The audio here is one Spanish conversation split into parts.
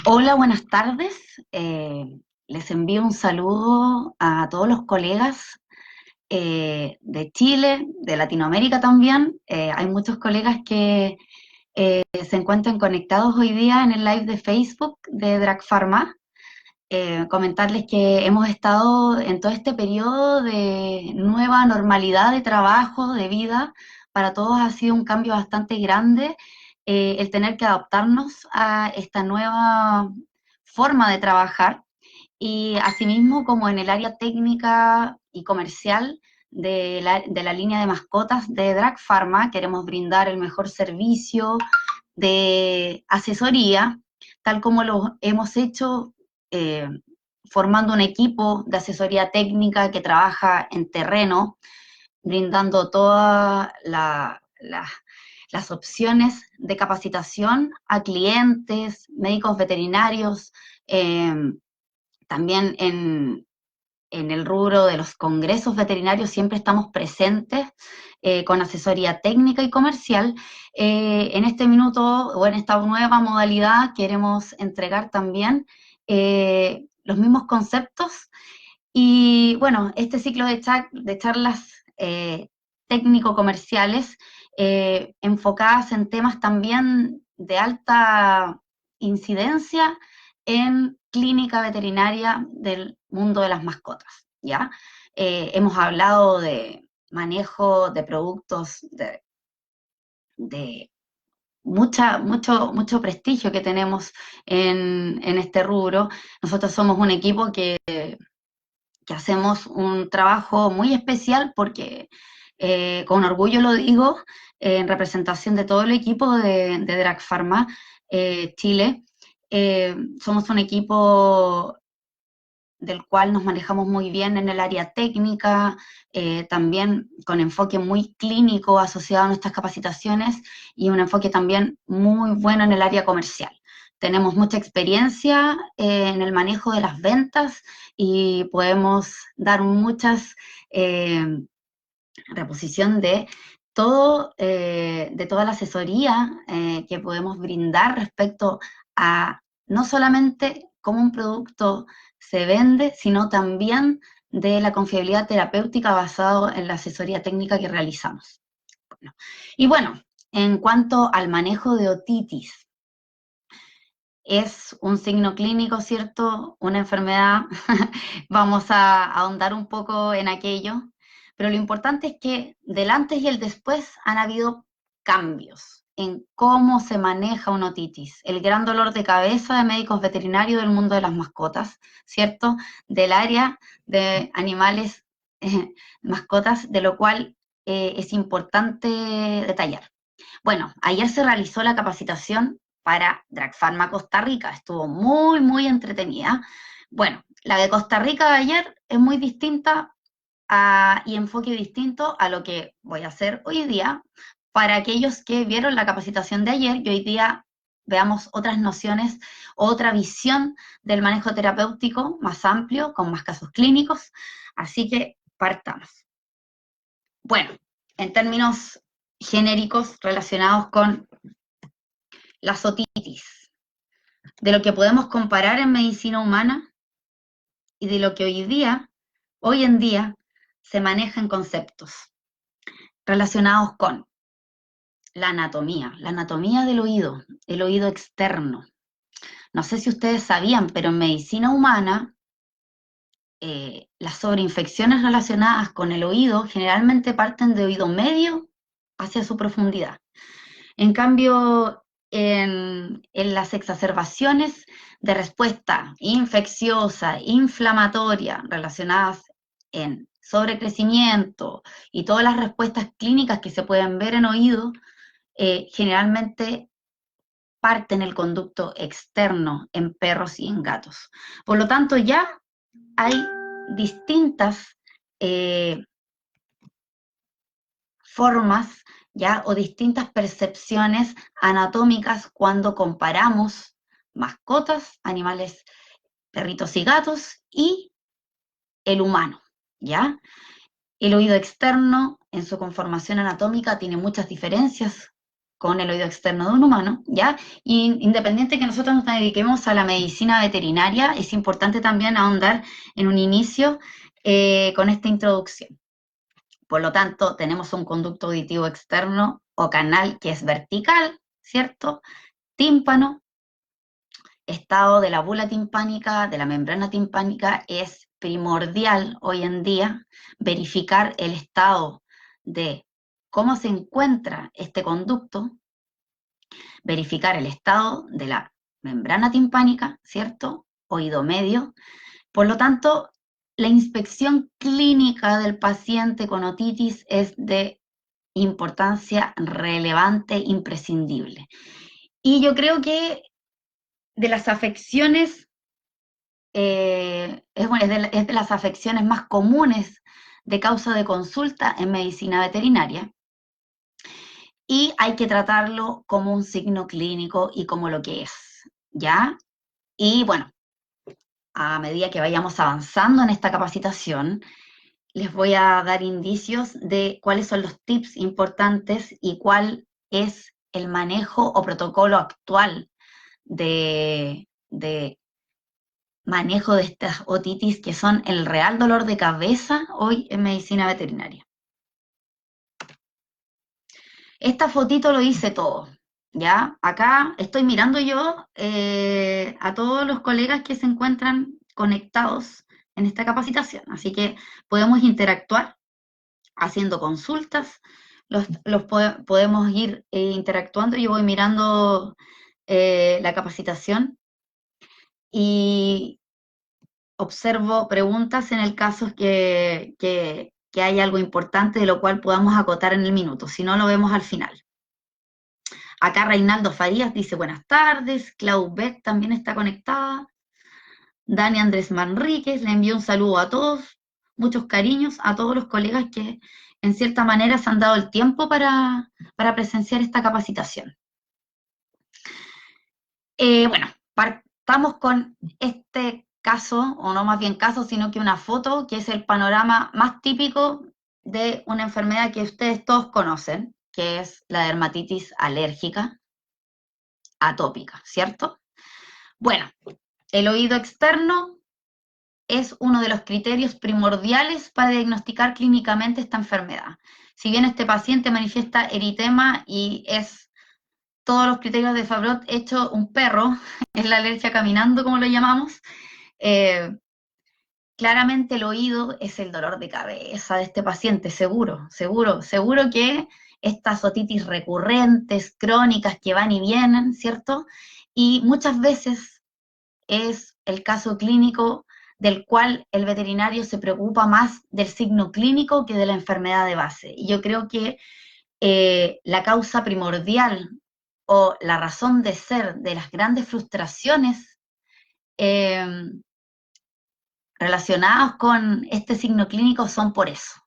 Hola, buenas tardes. Les envío un saludo a todos los colegas de Chile, de Latinoamérica también. Hay muchos colegas que se encuentran conectados hoy día en el live de Facebook de Drag Pharma. Comentarles que hemos estado en todo este periodo de nueva normalidad de trabajo, de vida. Para todos ha sido un cambio bastante grande el tener que adaptarnos a esta nueva forma de trabajar y asimismo como en el área técnica y comercial de la línea de mascotas de Drag Pharma queremos brindar el mejor servicio de asesoría, tal como lo hemos hecho eh, formando un equipo de asesoría técnica que trabaja en terreno, brindando todas las opciones de capacitación a clientes, médicos veterinarios, eh, también en el rubro de los congresos veterinarios siempre estamos presentes con asesoría técnica y comercial. En este minuto o en esta nueva modalidad queremos entregar también los mismos conceptos y bueno, este ciclo de charlas técnico-comerciales enfocadas en temas también de alta incidencia en clínica veterinaria del mundo de las mascotas, ¿ya? Hemos hablado de manejo de productos de mucho prestigio que tenemos en este rubro. Nosotros somos un equipo que hacemos un trabajo muy especial porque, con orgullo lo digo, en representación de todo el equipo de Drag Pharma Chile, somos un equipo del cual nos manejamos muy bien en el área técnica, también con enfoque muy clínico asociado a nuestras capacitaciones y un enfoque también muy bueno en el área comercial. Tenemos mucha experiencia en el manejo de las ventas y podemos dar muchas reposición de toda la asesoría que podemos brindar respecto a no solamente cómo un producto se vende, sino también de la confiabilidad terapéutica basado en la asesoría técnica que realizamos. Bueno, y bueno, en cuanto al manejo de otitis, es un signo clínico, ¿cierto? Una enfermedad. Vamos a ahondar un poco en aquello, pero lo importante es que del antes y el después han habido cambios en cómo se maneja una otitis, el gran dolor de cabeza de médicos veterinarios del mundo de las mascotas, ¿cierto? Del área de animales, mascotas, de lo cual es importante detallar. Bueno, ayer se realizó la capacitación para Drag Pharma Costa Rica, estuvo muy entretenida. Bueno, la de Costa Rica de ayer es muy distinta y enfoque distinto a lo que voy a hacer hoy día para aquellos que vieron la capacitación de ayer y hoy día veamos otras nociones, otra visión del manejo terapéutico más amplio, con más casos clínicos. Así que partamos. Bueno, en términos genéricos relacionados con la otitis, de lo que podemos comparar en medicina humana y de lo que hoy en día, se maneja en conceptos relacionados con la anatomía del oído, el oído externo. No sé si ustedes sabían, pero en medicina humana, las sobreinfecciones relacionadas con el oído generalmente parten de oído medio hacia su profundidad. En cambio, en las exacerbaciones de respuesta infecciosa, inflamatoria, relacionadas en sobrecrecimiento y todas las respuestas clínicas que se pueden ver en oído, generalmente parten el conducto externo en perros y en gatos. Por lo tanto, ya hay distintas eh, formas ya o distintas percepciones anatómicas cuando comparamos mascotas, animales, perritos y gatos y el humano, ¿ya? El oído externo en su conformación anatómica tiene muchas diferencias con el oído externo de un humano, ¿ya? Y independiente que nosotros nos dediquemos a la medicina veterinaria, es importante también ahondar en un inicio con esta introducción. Por lo tanto, tenemos un conducto auditivo externo o canal que es vertical, ¿cierto? Tímpano, estado de la bula timpánica, de la membrana timpánica, es primordial hoy en día verificar el estado de cómo se encuentra este conducto, verificar el estado de la membrana timpánica, ¿cierto? Oído medio. Por lo tanto, la inspección clínica del paciente con otitis es de importancia relevante, imprescindible. Y yo creo que de las afecciones, es de las afecciones más comunes de causa de consulta en medicina veterinaria, y hay que tratarlo como un signo clínico y como lo que es, ¿ya? Y bueno, a medida que vayamos avanzando en esta capacitación, les voy a dar indicios de cuáles son los tips importantes y cuál es el manejo o protocolo actual de manejo de estas otitis que son el real dolor de cabeza hoy en medicina veterinaria. Esta fotito lo dice todo, ¿ya? Acá estoy mirando yo a todos los colegas que se encuentran conectados en esta capacitación, así que podemos interactuar haciendo consultas, podemos ir interactuando. Yo voy mirando la capacitación y observo preguntas en el caso que hay algo importante de lo cual podamos acotar en el minuto, si no lo vemos al final. Acá Reinaldo Farías dice buenas tardes, Clau Beck también está conectada, Dani Andrés Manríquez le envió un saludo a todos, muchos cariños a todos los colegas que en cierta manera se han dado el tiempo para presenciar esta capacitación. Bueno, partamos con este caso, o no más bien caso, sino que una foto, que es el panorama más típico de una enfermedad que ustedes todos conocen, que es la dermatitis alérgica atópica, ¿cierto? Bueno, el oído externo es uno de los criterios primordiales para diagnosticar clínicamente esta enfermedad. Si bien este paciente manifiesta eritema y es todos los criterios de Fabrot hecho un perro, es la alergia caminando, como lo llamamos, claramente el oído es el dolor de cabeza de este paciente, seguro, seguro, seguro que estas otitis recurrentes, crónicas, que van y vienen, ¿cierto? Y muchas veces es el caso clínico del cual el veterinario se preocupa más del signo clínico que de la enfermedad de base. Y yo creo que la causa primordial o la razón de ser de las grandes frustraciones relacionadas con este signo clínico son por eso,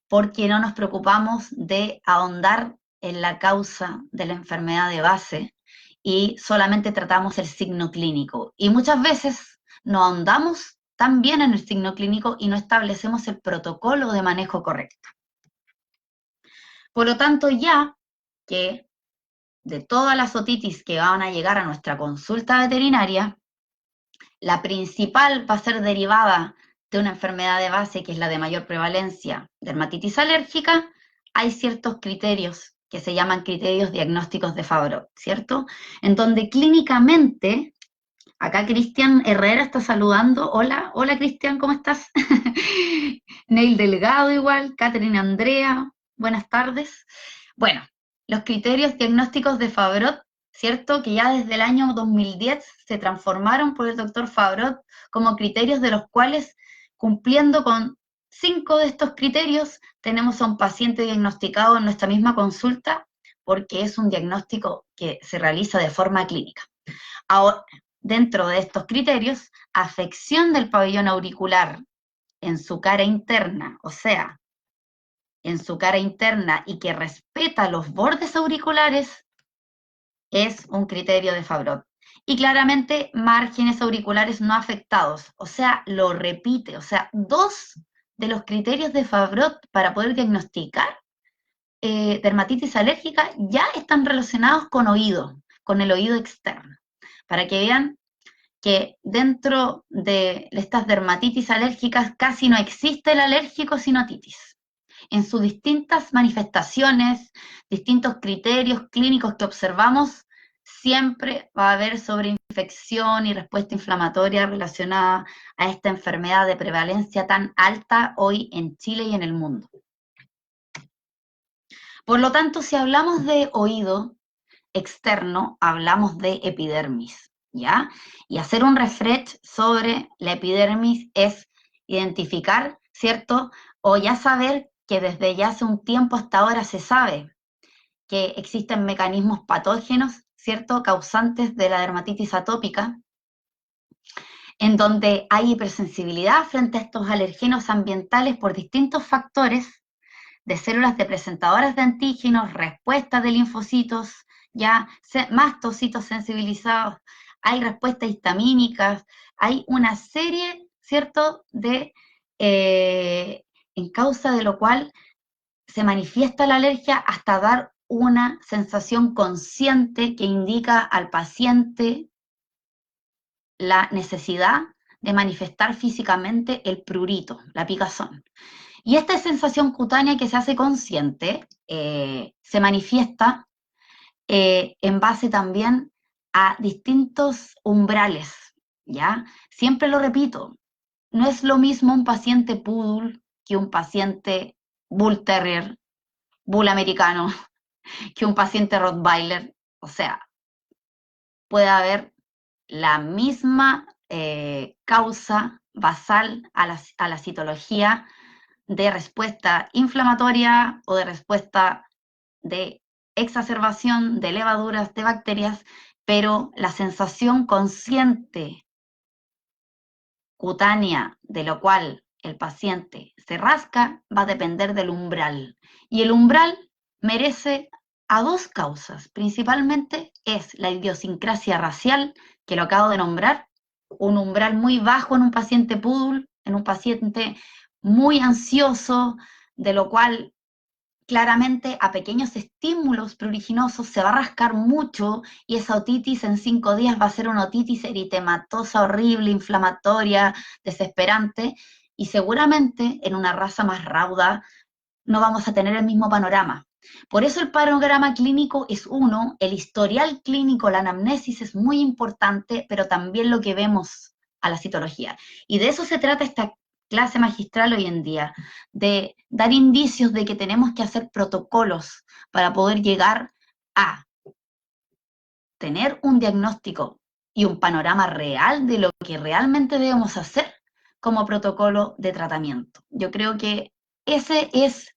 porque no nos preocupamos de ahondar en la causa de la enfermedad de base y solamente tratamos el signo clínico. Y muchas veces no ahondamos tan bien en el signo clínico y no establecemos el protocolo de manejo correcto. Por lo tanto, ya que de todas las otitis que van a llegar a nuestra consulta veterinaria, la principal va a ser derivada de una enfermedad de base que es la de mayor prevalencia, dermatitis alérgica. Hay ciertos criterios que se llaman criterios diagnósticos de Fabrot, ¿cierto? En donde clínicamente, acá Cristian Herrera está saludando. Hola, hola Cristian, ¿cómo estás? Neil Delgado igual, Catherine Andrea, buenas tardes. Bueno, los criterios diagnósticos de Fabrot, ¿cierto? Que ya desde el año 2010 se transformaron por el doctor Fabrot como criterios de los cuales, cumpliendo con 5 de estos criterios, tenemos a un paciente diagnosticado en nuestra misma consulta, porque es un diagnóstico que se realiza de forma clínica. Ahora, dentro de estos criterios, afección del pabellón auricular en su cara interna, o sea, en su cara interna y que respeta los bordes auriculares, es un criterio de Fabrot. Y claramente márgenes auriculares no afectados, o sea, lo repite, o sea, 2 de los criterios de Fabrot para poder diagnosticar dermatitis alérgica ya están relacionados con oído, con el oído externo, para que vean que dentro de estas dermatitis alérgicas casi no existe el alérgico sin otitis. En sus distintas manifestaciones, distintos criterios clínicos que observamos, siempre va a haber sobreinfección y respuesta inflamatoria relacionada a esta enfermedad de prevalencia tan alta hoy en Chile y en el mundo. Por lo tanto, si hablamos de oído externo, hablamos de epidermis, ¿ya? Y hacer un refresh sobre la epidermis es identificar, ¿cierto? O ya saber que desde ya hace un tiempo hasta ahora se sabe que existen mecanismos patógenos, ¿cierto? Causantes de la dermatitis atópica, en donde hay hipersensibilidad frente a estos alergenos ambientales por distintos factores de células de presentadoras de antígenos, respuestas de linfocitos, ya mastocitos sensibilizados, hay respuestas histamínicas, hay una serie, ¿cierto?, de, en causa de lo cual se manifiesta la alergia hasta dar una sensación consciente que indica al paciente la necesidad de manifestar físicamente el prurito, la picazón. Y esta sensación cutánea que se hace consciente se manifiesta en base también a distintos umbrales, ¿ya? Siempre lo repito, no es lo mismo un paciente poodle que un paciente bull terrier, bull americano, que un paciente rottweiler. O sea, puede haber la misma causa basal a la citología de respuesta inflamatoria o de respuesta de exacerbación de levaduras, de bacterias, pero la sensación consciente cutánea de lo cual el paciente se rasca va a depender del umbral. Y el umbral merece a dos causas. Principalmente es la idiosincrasia racial, que lo acabo de nombrar, un umbral muy bajo en un paciente poodle, en un paciente muy ansioso, de lo cual claramente a pequeños estímulos pruriginosos se va a rascar mucho y esa otitis en 5 días va a ser una otitis eritematosa, horrible, inflamatoria, desesperante, y seguramente en una raza más rauda no vamos a tener el mismo panorama. Por eso el panorama clínico es uno, el historial clínico, la anamnesis es muy importante, pero también lo que vemos a la citología. Y de eso se trata esta clase magistral hoy en día, de dar indicios de que tenemos que hacer protocolos para poder llegar a tener un diagnóstico y un panorama real de lo que realmente debemos hacer como protocolo de tratamiento. Yo creo que ese es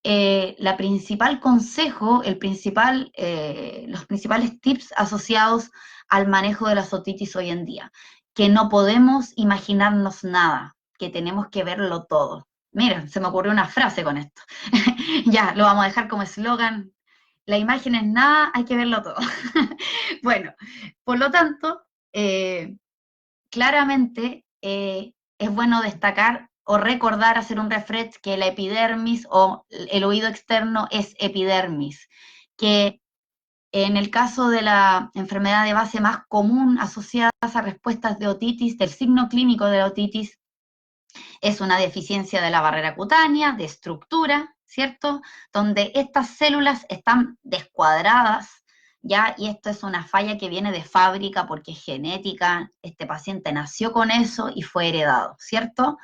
la principal consejo, los principales tips asociados al manejo de las otitis hoy en día, que no podemos imaginarnos nada, que tenemos que verlo todo. Mira, se me ocurrió una frase con esto. Ya, lo vamos a dejar como eslogan. La imagen es nada, hay que verlo todo. Bueno, por lo tanto, claramente es bueno destacar o recordar, hacer un refresh, que la epidermis o el oído externo es epidermis, que en el caso de la enfermedad de base más común asociada a respuestas de otitis, del signo clínico de la otitis, es una deficiencia de la barrera cutánea, de estructura, ¿cierto? Donde estas células están descuadradas, ¿ya? Y esto es una falla que viene de fábrica porque es genética, este paciente nació con eso y fue heredado, ¿cierto?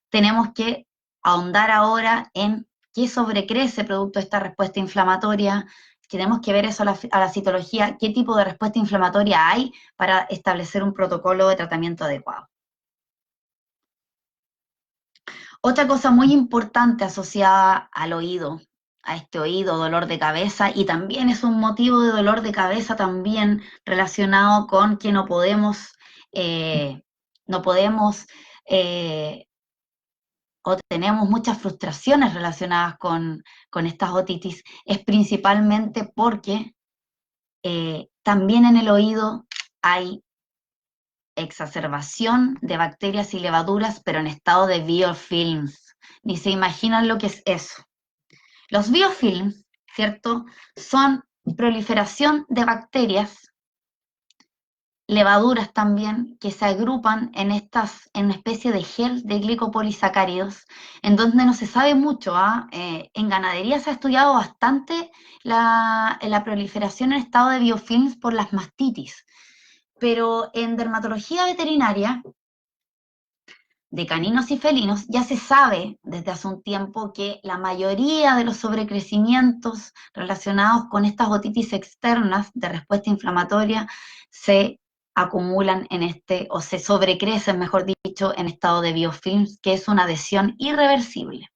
Tenemos que ahondar ahora en qué sobrecrece producto de esta respuesta inflamatoria, tenemos que ver eso a la citología, qué tipo de respuesta inflamatoria hay para establecer un protocolo de tratamiento adecuado. Otra cosa muy importante asociada al oído, a este oído, dolor de cabeza, y también es un motivo de dolor de cabeza también relacionado con que eh, no podemos o tenemos muchas frustraciones relacionadas con estas otitis, es principalmente porque también en el oído hay exacerbación de bacterias y levaduras, pero en estado de biofilms. Ni se imaginan lo que es eso. Los biofilms ¿cierto? Son proliferación de bacterias, levaduras también, que se agrupan en una especie de gel de glicopolisacáridos, en donde no se sabe mucho. En ganadería se ha estudiado bastante la proliferación en estado de biofilms por las mastitis, pero en dermatología veterinaria de caninos y felinos, ya se sabe desde hace un tiempo que la mayoría de los sobrecrecimientos relacionados con estas otitis externas de respuesta inflamatoria se acumulan o se sobrecrecen, mejor dicho, en estado de biofilms, que es una adhesión irreversible.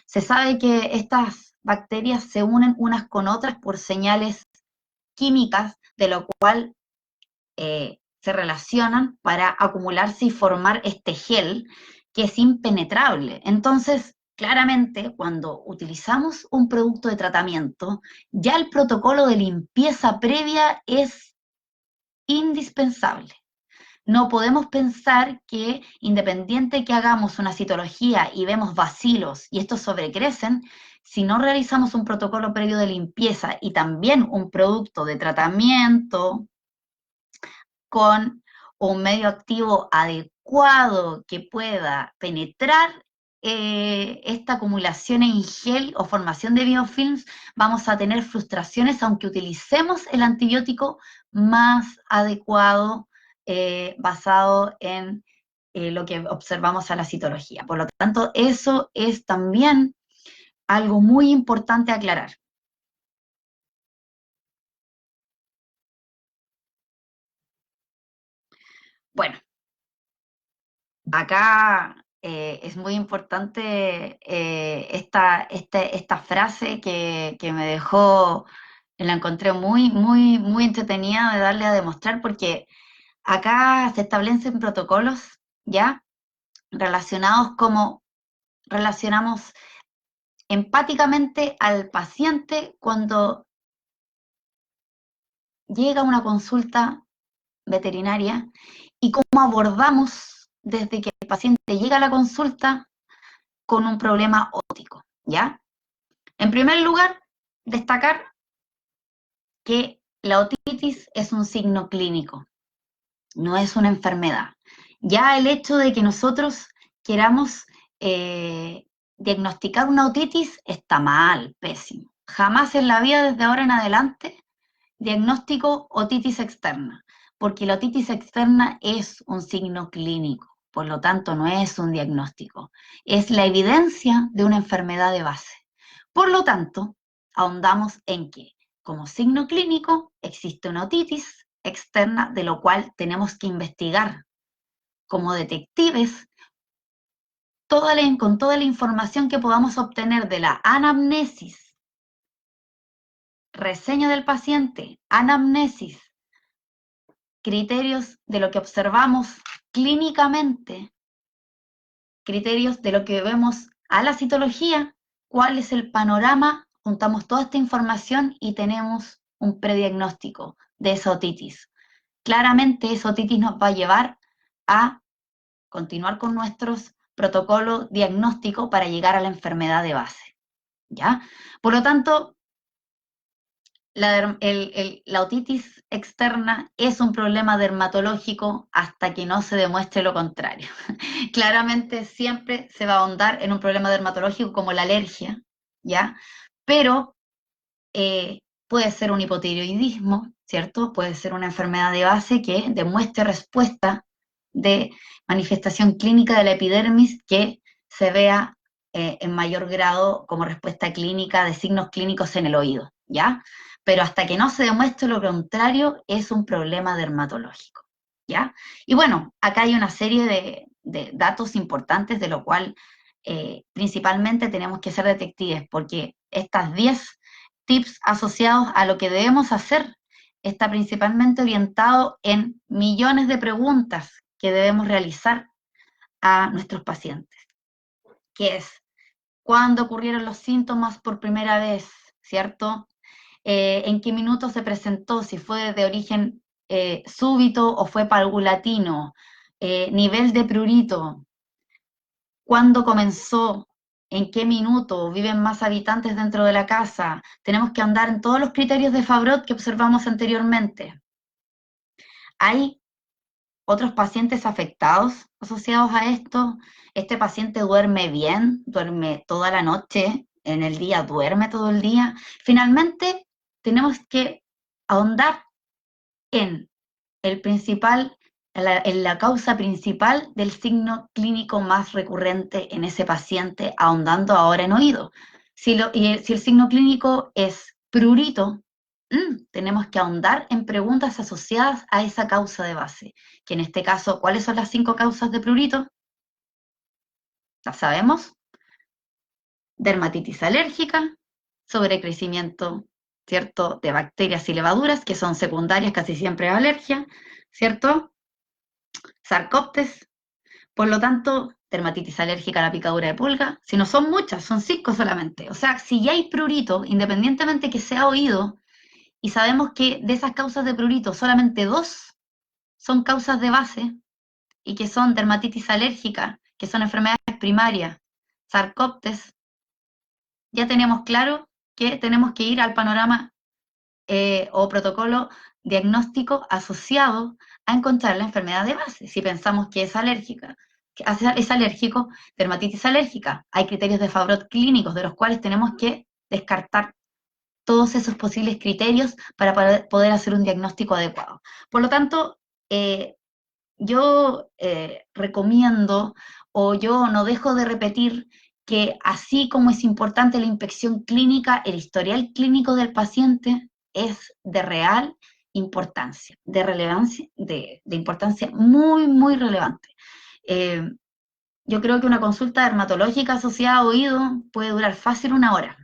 Se sabe que estas bacterias se unen unas con otras por señales químicas, de lo cual se relacionan para acumularse y formar este gel que es impenetrable. Entonces, claramente, cuando utilizamos un producto de tratamiento, ya el protocolo de limpieza previa es indispensable. No podemos pensar que, independiente que hagamos una citología y vemos bacilos y estos sobrecrecen, si no realizamos un protocolo previo de limpieza y también un producto de tratamiento con un medio activo adecuado que pueda penetrar esta acumulación en gel o formación de biofilms, vamos a tener frustraciones aunque utilicemos el antibiótico más adecuado basado en lo que observamos a la citología. Por lo tanto, eso es también algo muy importante aclarar. Bueno, acá es muy importante esta frase que me dejó, la encontré muy, muy, muy entretenida de darle a demostrar, porque acá se establecen protocolos, ¿ya? Relacionados como relacionamos empáticamente al paciente cuando llega a una consulta veterinaria y cómo abordamos desde que el paciente llega a la consulta con un problema ótico, ¿ya? En primer lugar, destacar que la otitis es un signo clínico, no es una enfermedad. Ya el hecho de que nosotros queramos diagnosticar una otitis está mal, pésimo. Jamás en la vida, desde ahora en adelante, diagnóstico otitis externa, porque la otitis externa es un signo clínico, por lo tanto no es un diagnóstico, es la evidencia de una enfermedad de base. Por lo tanto, ahondamos en que como signo clínico existe una otitis externa, de lo cual tenemos que investigar como detectives con toda la información que podamos obtener de la anamnesis, reseña del paciente, anamnesis, criterios de lo que observamos clínicamente, criterios de lo que vemos a la citología, cuál es el panorama, juntamos toda esta información y tenemos un prediagnóstico de esa otitis. Claramente esa otitis nos va a llevar a continuar con nuestros protocolos diagnósticos para llegar a la enfermedad de base, ¿ya? Por lo tanto, la otitis externa es un problema dermatológico hasta que no se demuestre lo contrario. Claramente siempre se va a ahondar en un problema dermatológico como la alergia, ¿ya? Pero puede ser un hipotiroidismo, ¿cierto? Puede ser una enfermedad de base que demuestre respuesta de manifestación clínica de la epidermis que se vea en mayor grado como respuesta clínica de signos clínicos en el oído, ¿ya? Pero hasta que no se demuestre lo contrario, es un problema dermatológico, ¿ya? Y bueno, acá hay una serie de datos importantes de lo cual principalmente tenemos que ser detectives, porque estas 10 tips asociados a lo que debemos hacer está principalmente orientado en millones de preguntas que debemos realizar a nuestros pacientes, que es cuándo ocurrieron los síntomas por primera vez, ¿cierto? En qué minuto se presentó, si fue de origen súbito o fue paulatino, nivel de prurito, cuándo comenzó, en qué minuto viven más habitantes dentro de la casa. Tenemos que ahondar en todos los criterios de Favrot que observamos anteriormente. Hay otros pacientes afectados asociados a esto. Este paciente duerme bien, duerme toda la noche, en el día duerme todo el día. Finalmente, tenemos que ahondar en en la causa principal del signo clínico más recurrente en ese paciente, ahondando ahora en oído. Si el signo clínico es prurito, tenemos que ahondar en preguntas asociadas a esa causa de base, que en este caso, ¿cuáles son las 5 causas de prurito? ¿Las sabemos? Dermatitis alérgica, sobrecrecimiento, ¿cierto?, de bacterias y levaduras, que son secundarias casi siempre a alergia, ¿cierto? Sarcoptes, por lo tanto, dermatitis alérgica a la picadura de pulga, si no son muchas, son 5 solamente. O sea, si ya hay prurito, independientemente que sea oído, y sabemos que de esas causas de prurito solamente 2 son causas de base, y que son dermatitis alérgica, que son enfermedades primarias, sarcoptes, ya tenemos claro que tenemos que ir al panorama o protocolo diagnóstico asociado a encontrar la enfermedad de base. Si pensamos que es alérgica, que es alérgico, dermatitis alérgica, hay criterios de Favrot clínicos de los cuales tenemos que descartar todos esos posibles criterios para poder hacer un diagnóstico adecuado. Por lo tanto, yo recomiendo o yo no dejo de repetir que así como es importante la inspección clínica, el historial clínico del paciente es de real importancia, de relevancia, de importancia muy, muy relevante. Yo creo que una consulta dermatológica asociada a oído puede durar fácil 1 hora.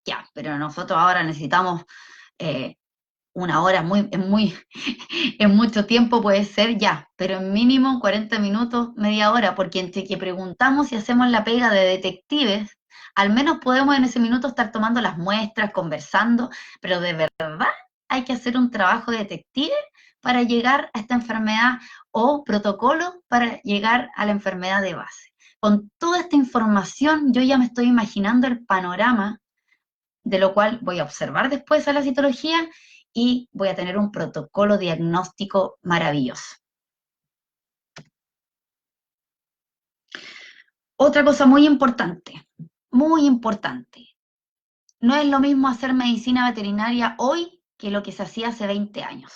Ya, pero nosotros ahora necesitamos 1 hora, en mucho tiempo puede ser ya, pero en mínimo 40 minutos, media hora, porque entre que preguntamos y hacemos la pega de detectives, al menos podemos en ese minuto estar tomando las muestras, conversando, pero de verdad hay que hacer un trabajo de detective para llegar a esta enfermedad o protocolo para llegar a la enfermedad de base. Con toda esta información, yo ya me estoy imaginando el panorama de lo cual voy a observar después a la citología y voy a tener un protocolo diagnóstico maravilloso. Otra cosa muy importante, no es lo mismo hacer medicina veterinaria hoy que lo que se hacía hace 20 años.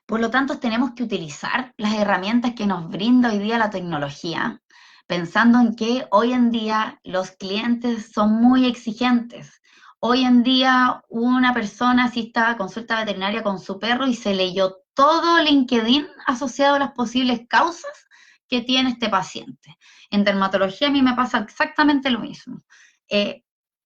Por lo tanto, tenemos que utilizar las herramientas que nos brinda hoy día la tecnología, pensando en que hoy en día los clientes son muy exigentes. Hoy en día una persona asista a consulta veterinaria con su perro y se leyó todo LinkedIn asociado a las posibles causas que tiene este paciente. En dermatología a mí me pasa exactamente lo mismo.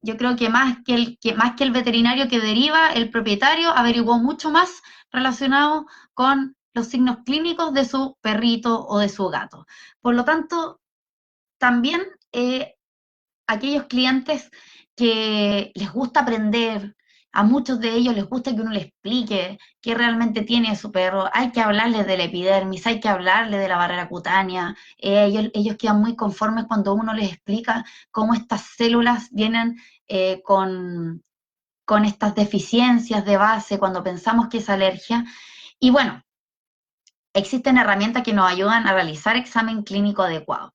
Yo creo que más que el veterinario que deriva, el propietario averiguó mucho más relacionado con los signos clínicos de su perrito o de su gato. Por lo tanto, también aquellos clientes que les gusta aprender, a muchos de ellos les gusta que uno les explique qué realmente tiene su perro, hay que hablarles de la epidermis, hay que hablarles de la barrera cutánea, ellos quedan muy conformes cuando uno les explica cómo estas células vienen con estas deficiencias de base cuando pensamos que es alergia. Y bueno, existen herramientas que nos ayudan a realizar examen clínico adecuado.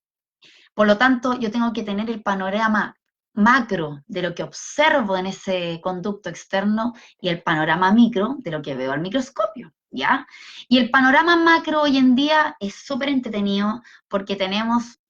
Por lo tanto, yo tengo que tener el panorama macro de lo que observo en ese conducto externo y el panorama micro de lo que veo al microscopio, ¿ya? Y el panorama macro hoy en día es súper entretenido porque tenemos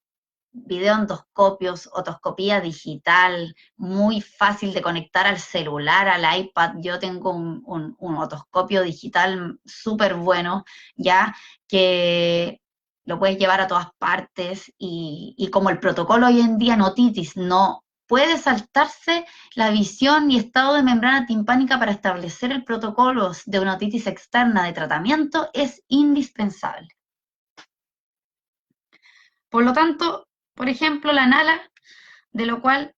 videoendoscopios, otoscopía digital, muy fácil de conectar al celular, al iPad. Yo tengo un otoscopio digital súper bueno, ya que lo puedes llevar a todas partes y como el protocolo hoy en día en otitis no puede saltarse la visión y estado de membrana timpánica para establecer el protocolo de una otitis externa de tratamiento, es indispensable. Por lo tanto, por ejemplo, la Nala, de lo cual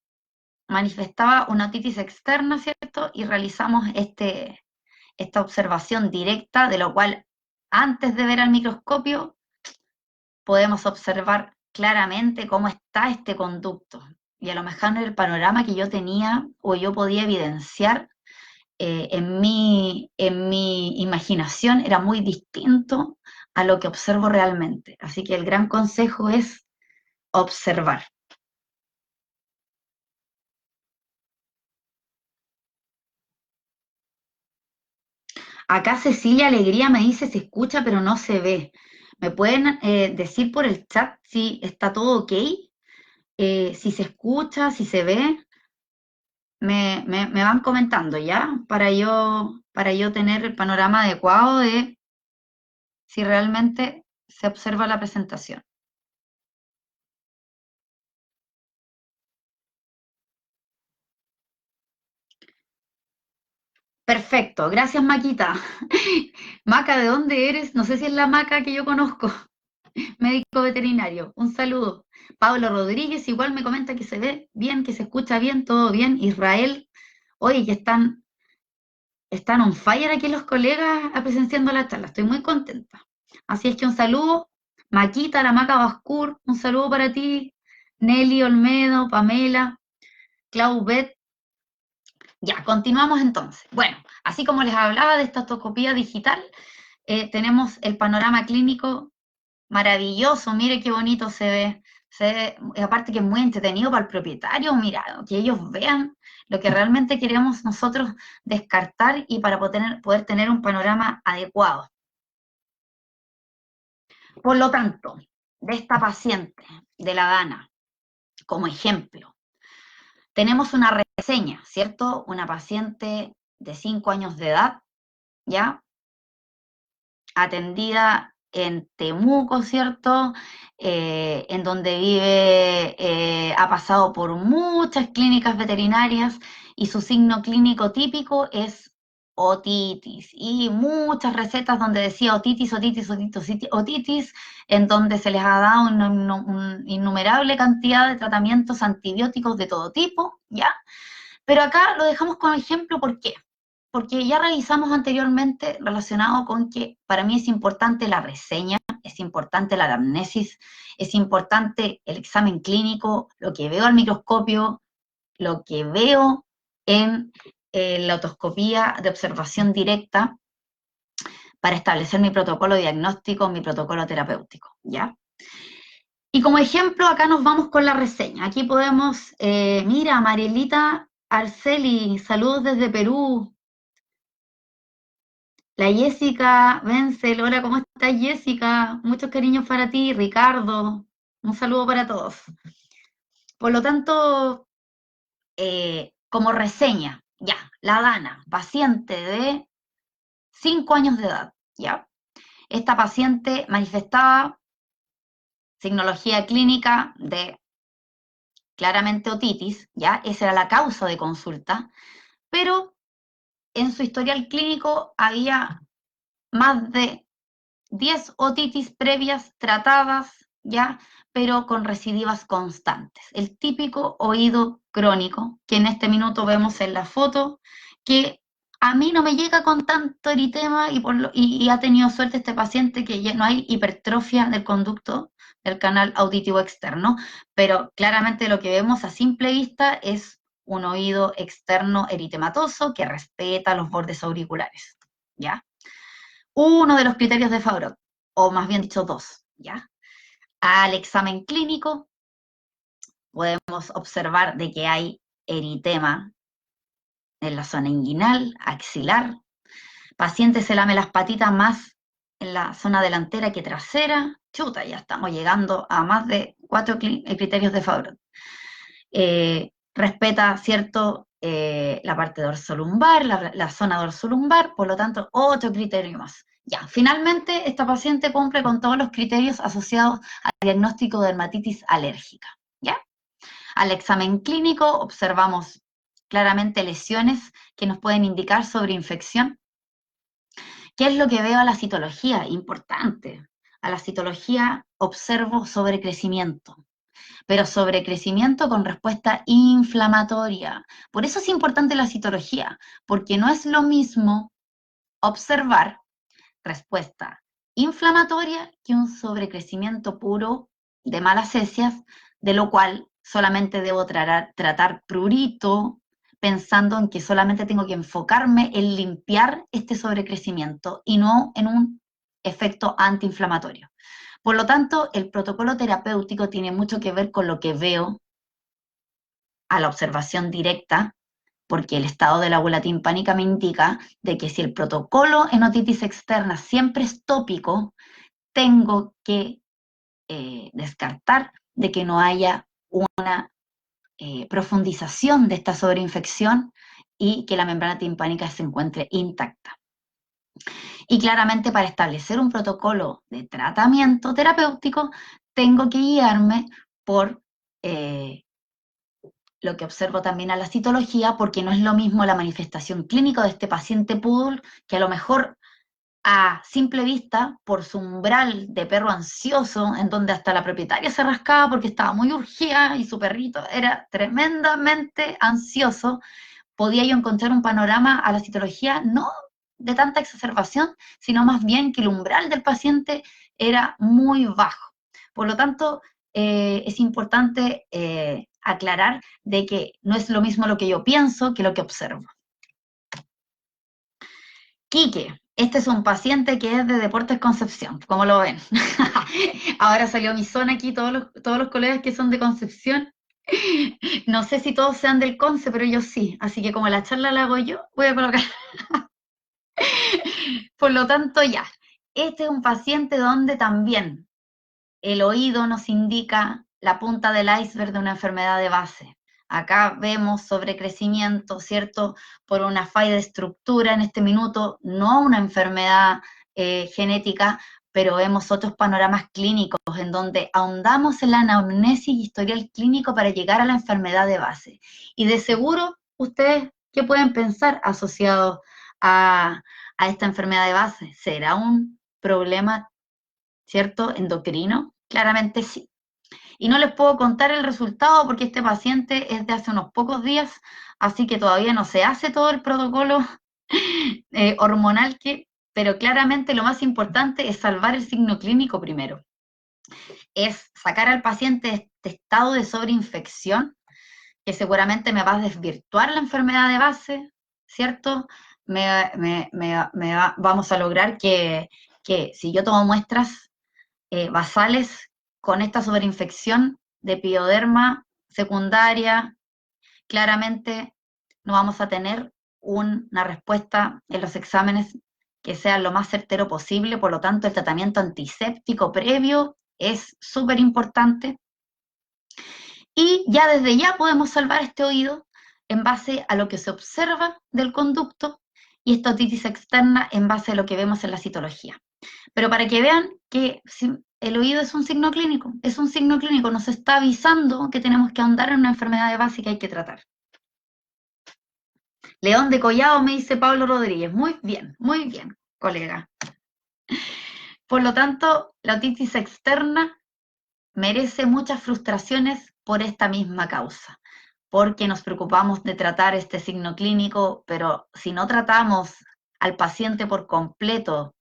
manifestaba una otitis externa, ¿cierto? Y realizamos esta observación directa, de lo cual antes de ver al microscopio podemos observar claramente cómo está este conducto. Y a lo mejor el panorama que yo tenía o yo podía evidenciar en mi imaginación era muy distinto a lo que observo realmente. Así que el gran consejo es observar. Acá Cecilia Alegría me dice se escucha pero no se ve. ¿Me pueden decir por el chat si está todo ok? Si se escucha, si se ve, me van comentando ya para yo tener el panorama adecuado de si realmente se observa la presentación. Perfecto, gracias Maquita. Maca, ¿de dónde eres? No sé si es la Maca que yo conozco, médico veterinario. Un saludo. Pablo Rodríguez igual me comenta que se ve bien, que se escucha bien, todo bien. Israel, oye, que están on fire aquí los colegas presenciando la charla. Estoy muy contenta. Así es que un saludo, Maquita, la Maca Bascur, un saludo para ti, Nelly Olmedo, Pamela, Claubet. Ya, continuamos entonces. Bueno, así como les hablaba de esta otoscopía digital, tenemos el panorama clínico maravilloso, mire qué bonito se ve. Aparte que es muy entretenido para el propietario, mira, que ellos vean lo que realmente queremos nosotros descartar y para poder tener un panorama adecuado. Por lo tanto, de esta paciente, de la Dana, como ejemplo, tenemos una reseña, ¿cierto? Una paciente de 5 años de edad, ¿ya? Atendida en Temuco, ¿cierto? En donde vive, ha pasado por muchas clínicas veterinarias y su signo clínico típico es otitis y muchas recetas donde decía otitis, otitis, otitis, otitis, otitis, en donde se les ha dado una innumerable cantidad de tratamientos antibióticos de todo tipo, ¿ya? Pero acá lo dejamos como ejemplo, ¿por qué? Porque ya revisamos anteriormente relacionado con que para mí es importante la reseña, es importante la anamnesis, es importante el examen clínico, lo que veo al microscopio, lo que veo en la otoscopía de observación directa para establecer mi protocolo diagnóstico, mi protocolo terapéutico, ¿ya? Y como ejemplo, acá nos vamos con la reseña. Aquí podemos, mira, Marielita Arceli, saludos desde Perú. La Jessica Wenzel, hola, ¿cómo estás Jessica? Muchos cariños para ti, Ricardo. Un saludo para todos. Por lo tanto, como reseña, ya, la Dana, paciente de 5 años de edad, ya. Esta paciente manifestaba signología clínica de claramente otitis, ya, esa era la causa de consulta, pero en su historial clínico había más de 10 otitis previas tratadas, ya, pero con recidivas constantes. El típico oído crónico, que en este minuto vemos en la foto, que a mí no me llega con tanto eritema y ha tenido suerte este paciente que ya no hay hipertrofia del conducto del canal auditivo externo, pero claramente lo que vemos a simple vista es un oído externo eritematoso que respeta los bordes auriculares, ¿ya? Uno de los criterios de Favrot, o más bien dicho dos, ¿ya? Al examen clínico podemos observar de que hay eritema en la zona inguinal, axilar. Paciente se lame las patitas más en la zona delantera que trasera. Chuta, ya estamos llegando a más de 4 criterios de Favrot. Respeta, ¿cierto? La parte dorsolumbar, la zona dorsolumbar, por lo tanto, otro criterio más. Ya, finalmente, esta paciente cumple con todos los criterios asociados al diagnóstico de dermatitis alérgica. ¿Ya? Al examen clínico observamos claramente lesiones que nos pueden indicar sobre infección. ¿Qué es lo que veo a la citología? Importante. A la citología observo sobrecrecimiento, pero sobrecrecimiento con respuesta inflamatoria. Por eso es importante la citología, porque no es lo mismo observar respuesta inflamatoria que un sobrecrecimiento puro de malacesias, de lo cual solamente debo tratar prurito, pensando en que solamente tengo que enfocarme en limpiar este sobrecrecimiento y no en un efecto antiinflamatorio. Por lo tanto, el protocolo terapéutico tiene mucho que ver con lo que veo a la observación directa, porque el estado de la gula timpánica me indica de que si el protocolo en otitis externa siempre es tópico, tengo que descartar de que no haya una profundización de esta sobreinfección y que la membrana timpánica se encuentre intacta. Y claramente para establecer un protocolo de tratamiento terapéutico, tengo que guiarme por lo que observo también a la citología, porque no es lo mismo la manifestación clínica de este paciente poodle, que a lo mejor a simple vista, por su umbral de perro ansioso, en donde hasta la propietaria se rascaba porque estaba muy urgida y su perrito era tremendamente ansioso, podía yo encontrar un panorama a la citología no de tanta exacerbación, sino más bien que el umbral del paciente era muy bajo. Por lo tanto, es importante aclarar de que no es lo mismo lo que yo pienso que lo que observo. Quique, este es un paciente que es de Deportes Concepción, como lo ven. Ahora salió mi zona aquí, todos los colegas que son de Concepción. No sé si todos sean del Conce, pero yo sí. Así que como la charla la hago yo, voy a colocar. Por lo tanto, ya. Este es un paciente donde también el oído nos indica la punta del iceberg de una enfermedad de base. Acá vemos sobrecrecimiento, ¿cierto? Por una falla de estructura en este minuto, no una enfermedad genética, pero vemos otros panoramas clínicos en donde ahondamos en la anamnesis y historial clínico para llegar a la enfermedad de base. Y de seguro, ustedes, ¿qué pueden pensar asociado a esta enfermedad de base? ¿Será un problema, cierto, endocrino? Claramente sí. Y no les puedo contar el resultado porque este paciente es de hace unos pocos días, así que todavía no se hace todo el protocolo hormonal, pero claramente lo más importante es salvar el signo clínico primero. Es sacar al paciente de este estado de sobreinfección, que seguramente me va a desvirtuar la enfermedad de base, ¿cierto? Vamos a lograr que si yo tomo muestras basales con esta sobreinfección de pioderma secundaria, claramente no vamos a tener una respuesta en los exámenes que sea lo más certero posible, por lo tanto el tratamiento antiséptico previo es súper importante y ya desde ya podemos salvar este oído en base a lo que se observa del conducto y esta otitis externa en base a lo que vemos en la citología. Pero para que vean que el oído es un signo clínico, nos está avisando que tenemos que ahondar en una enfermedad de base que hay que tratar. León de Collado, me dice Pablo Rodríguez. Muy bien, colega. Por lo tanto, la otitis externa merece muchas frustraciones por esta misma causa, porque nos preocupamos de tratar este signo clínico, pero si no tratamos al paciente por completo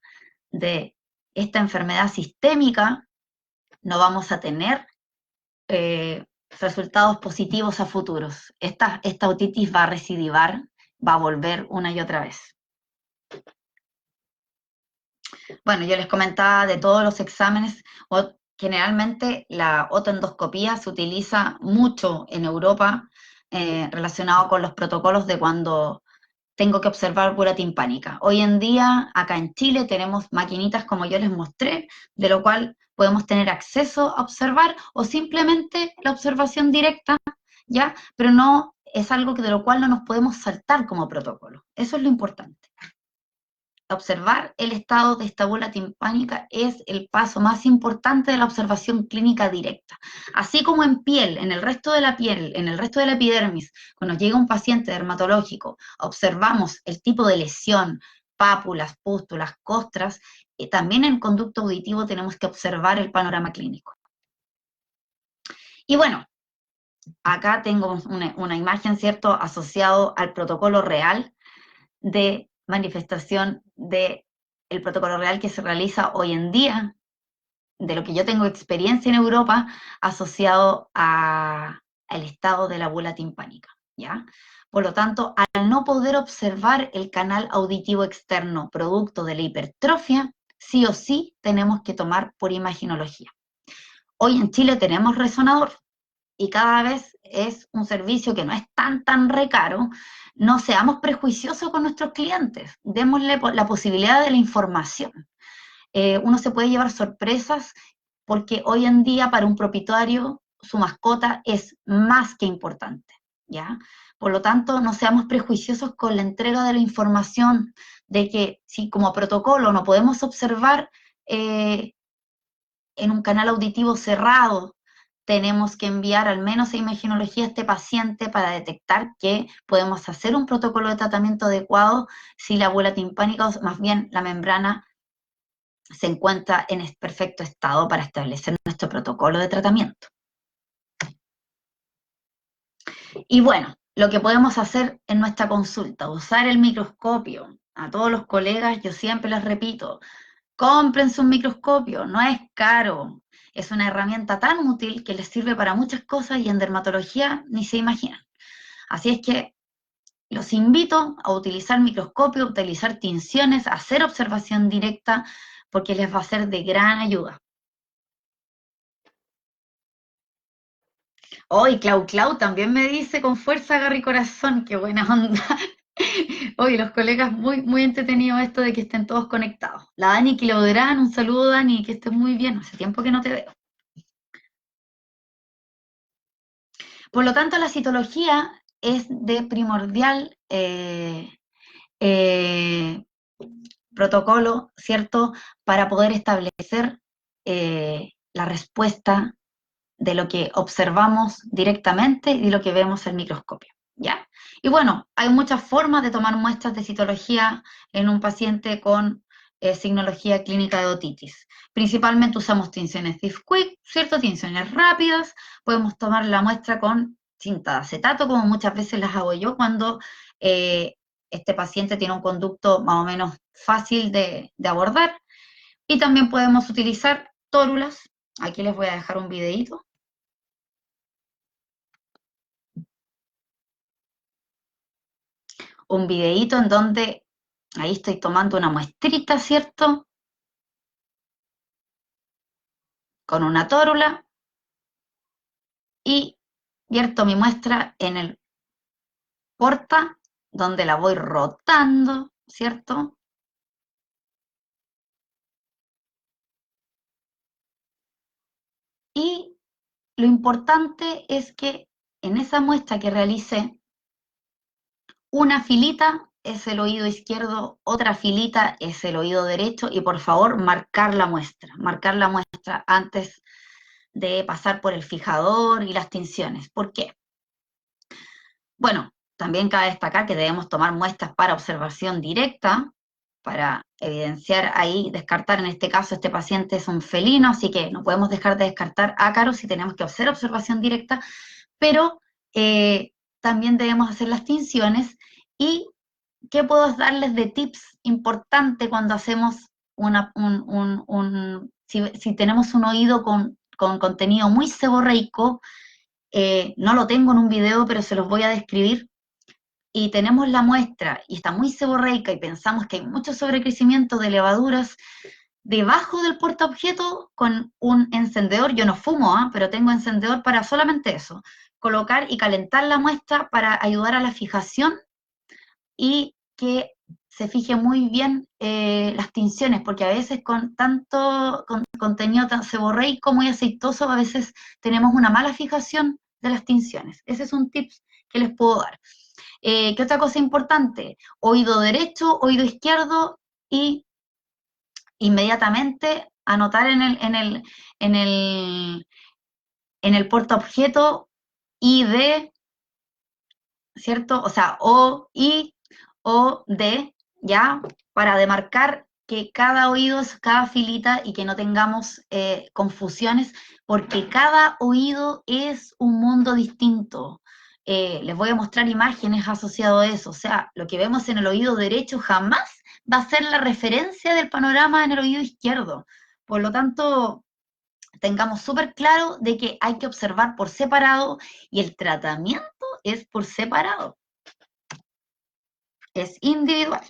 de esta enfermedad sistémica, no vamos a tener resultados positivos a futuros. Esta otitis va a recidivar, va a volver una y otra vez. Bueno, yo les comentaba de todos los exámenes, generalmente la otoendoscopía se utiliza mucho en Europa relacionado con los protocolos de cuando tengo que observar gula timpánica. Hoy en día, acá en Chile, tenemos maquinitas como yo les mostré, de lo cual podemos tener acceso a observar o simplemente la observación directa, ¿ya? Pero no es algo de lo cual no nos podemos saltar como protocolo. Eso es lo importante. Observar el estado de esta gula timpánica es el paso más importante de la observación clínica directa. Así como en piel, en el resto de la piel, en el resto de la epidermis, cuando llega un paciente dermatológico, observamos el tipo de lesión, pápulas, pústulas, costras, también en conducto auditivo tenemos que observar el panorama clínico. Y bueno, acá tengo una imagen, ¿cierto?, asociado al protocolo real de manifestación del protocolo real que se realiza hoy en día de lo que yo tengo experiencia en Europa asociado al estado de la bula timpánica, ¿ya? Por lo tanto, al no poder observar el canal auditivo externo producto de la hipertrofia, sí o sí tenemos que tomar por imaginología. Hoy en Chile tenemos resonador y cada vez es un servicio que no es tan recaro. No seamos prejuiciosos con nuestros clientes, démosle la posibilidad de la información. Uno se puede llevar sorpresas porque hoy en día para un propietario su mascota es más que importante, ¿ya? Por lo tanto, no seamos prejuiciosos con la entrega de la información de que si como protocolo no podemos observar en un canal auditivo cerrado, tenemos que enviar al menos a imagenología a este paciente para detectar que podemos hacer un protocolo de tratamiento adecuado si la bula timpánica, o más bien la membrana, se encuentra en perfecto estado para establecer nuestro protocolo de tratamiento. Y bueno, lo que podemos hacer en nuestra consulta, usar el microscopio. A todos los colegas yo siempre les repito, cómprense un microscopio, no es caro. Es una herramienta tan útil que les sirve para muchas cosas y en dermatología ni se imaginan. Así es que los invito a utilizar microscopio, utilizar tinciones, hacer observación directa, porque les va a ser de gran ayuda. Hoy Clau también me dice con fuerza, garra y corazón, qué buena onda. Hoy los colegas muy entretenido esto de que estén todos conectados. La Dani Clauderán, un saludo Dani, que estés muy bien, hace tiempo que no te veo. Por lo tanto, la citología es de primordial eh, protocolo, ¿cierto?, para poder establecer la respuesta de lo que observamos directamente y de lo que vemos en el microscopio, ¿ya? Y bueno, hay muchas formas de tomar muestras de citología en un paciente con signología clínica de otitis. Principalmente usamos tinciones Diffquick, ¿cierto? Tinciones rápidas, podemos tomar la muestra con cinta de acetato, como muchas veces las hago yo cuando este paciente tiene un conducto más o menos fácil de abordar. Y también podemos utilizar tórulas. Aquí les voy a dejar un videíto. Un videíto en donde ahí estoy tomando una muestrita, ¿cierto? Con una tórula y vierto mi muestra en el porta, donde la voy rotando, ¿cierto? Y lo importante es que en esa muestra que realicé, una filita es el oído izquierdo, otra filita es el oído derecho y por favor marcar la muestra antes de pasar por el fijador y las tinciones. ¿Por qué? Bueno, también cabe destacar que debemos tomar muestras para observación directa, para evidenciar ahí, descartar, en este caso este paciente es un felino, así que no podemos dejar de descartar ácaros si tenemos que hacer observación directa, pero también debemos hacer las tinciones. ¿Y qué puedo darles de tips importante cuando hacemos si tenemos un oído con contenido muy seborreico? No lo tengo en un video, pero se los voy a describir. Y tenemos la muestra y está muy seborreica y pensamos que hay mucho sobrecrecimiento de levaduras debajo del portaobjeto con un encendedor. Yo no fumo, pero tengo encendedor para solamente eso. Colocar y calentar la muestra para ayudar a la fijación y que se fije muy bien las tinciones, porque a veces con tanto contenido tan seborreico, muy aceitoso, a veces tenemos una mala fijación de las tinciones. Ese es un tip que les puedo dar. ¿Qué otra cosa importante? Oído derecho, oído izquierdo y inmediatamente anotar en el portaobjeto ID, ¿cierto? O sea, O, I, O, D, ¿ya? Para demarcar que cada oído es cada filita y que no tengamos confusiones, porque cada oído es un mundo distinto. Les voy a mostrar imágenes asociadas a eso. O sea, lo que vemos en el oído derecho jamás va a ser la referencia del panorama en el oído izquierdo. Por lo tanto, tengamos súper claro de que hay que observar por separado y el tratamiento es por separado, es individual.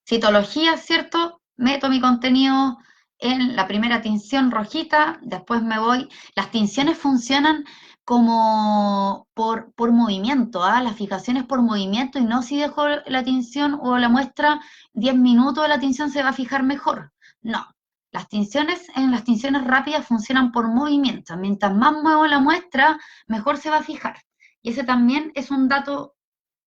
Citología, ¿cierto? Meto mi contenido en la primera tinción rojita, después me voy. Las tinciones funcionan como por movimiento, ¿ah? La fijación es por movimiento y no si dejo la tinción o la muestra 10 minutos, la tinción se va a fijar mejor. No. Las tinciones en las tinciones rápidas funcionan por movimiento. Mientras más muevo la muestra, mejor se va a fijar. Y ese también es un dato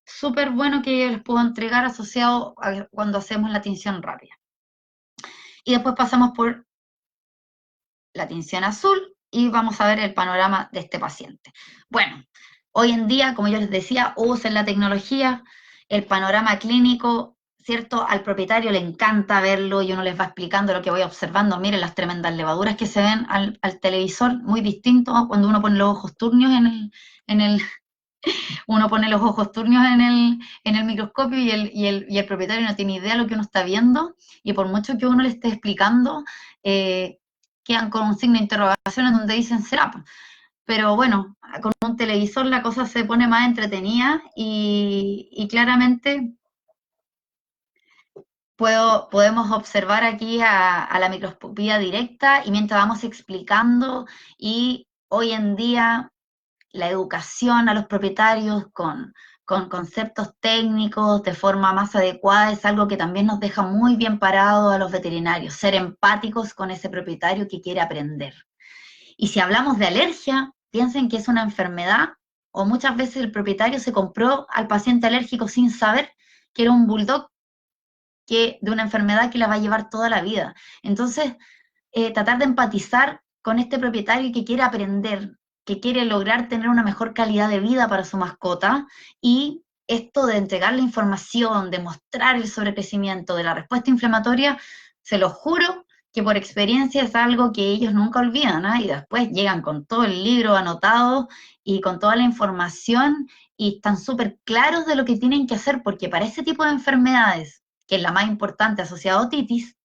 súper bueno que les puedo entregar asociado a cuando hacemos la tinción rápida. Y después pasamos por la tinción azul y vamos a ver el panorama de este paciente. Bueno, hoy en día, como yo les decía, usen la tecnología, el panorama clínico, ¿cierto? Al propietario le encanta verlo y uno les va explicando lo que voy observando. Miren las tremendas levaduras que se ven al televisor, muy distinto a cuando uno pone los ojos turnios en el, uno pone los ojos turnios en el microscopio y el propietario no tiene idea de lo que uno está viendo y por mucho que uno le esté explicando, quedan con un signo de interrogación en donde dicen será. Pero bueno, con un televisor la cosa se pone más entretenida y claramente podemos observar aquí a la microscopía directa y mientras vamos explicando y hoy en día la educación a los propietarios con conceptos técnicos de forma más adecuada es algo que también nos deja muy bien parados a los veterinarios, ser empáticos con ese propietario que quiere aprender. Y si hablamos de alergia, piensen que es una enfermedad o muchas veces el propietario se compró al paciente alérgico sin saber que era un bulldog de una enfermedad que la va a llevar toda la vida. Entonces, tratar de empatizar con este propietario que quiere aprender, que quiere lograr tener una mejor calidad de vida para su mascota y esto de entregar la información, de mostrar el sobrecrecimiento, de la respuesta inflamatoria, se lo juro que por experiencia es algo que ellos nunca olvidan, ¿eh? Y después llegan con todo el libro anotado y con toda la información y están súper claros de lo que tienen que hacer porque para ese tipo de enfermedades, que es la más importante asociada a otitis,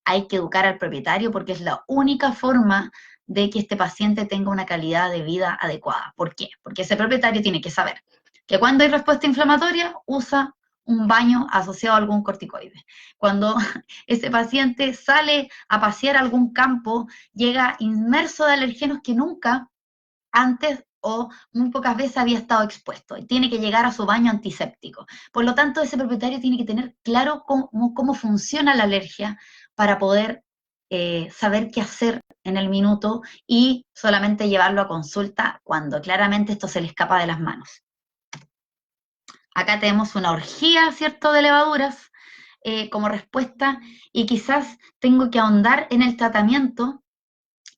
hay que educar al propietario porque es la única forma de que este paciente tenga una calidad de vida adecuada. ¿Por qué? Porque ese propietario tiene que saber que cuando hay respuesta inflamatoria usa un baño asociado a algún corticoide. Cuando ese paciente sale a pasear a algún campo, llega inmerso de alergenos que nunca antes o muy pocas veces había estado expuesto y tiene que llegar a su baño antiséptico. Por lo tanto, ese propietario tiene que tener claro cómo funciona la alergia para poder saber qué hacer en el minuto y solamente llevarlo a consulta cuando claramente esto se le escapa de las manos. Acá tenemos una orgía, ¿cierto?, de levaduras como respuesta y quizás tengo que ahondar en el tratamiento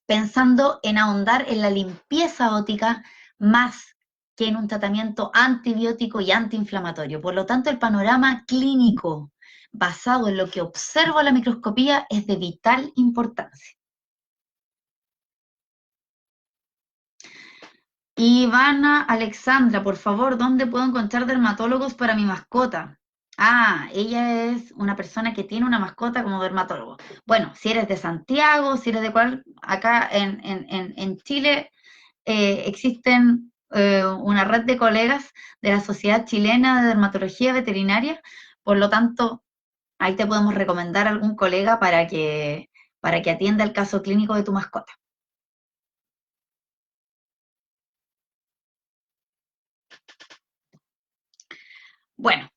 pensando en ahondar en la limpieza ótica más que en un tratamiento antibiótico y antiinflamatorio. Por lo tanto, el panorama clínico basado en lo que observo a la microscopía es de vital importancia. Ivana Alexandra, por favor, ¿dónde puedo encontrar dermatólogos para mi mascota? Ah, ella es una persona que tiene una mascota como dermatólogo. Bueno, si eres de Santiago, si eres de cuál, acá en Chile existen una red de colegas de la Sociedad Chilena de Dermatología Veterinaria, por lo tanto, ahí te podemos recomendar algún colega para que atienda el caso clínico de tu mascota. Bueno,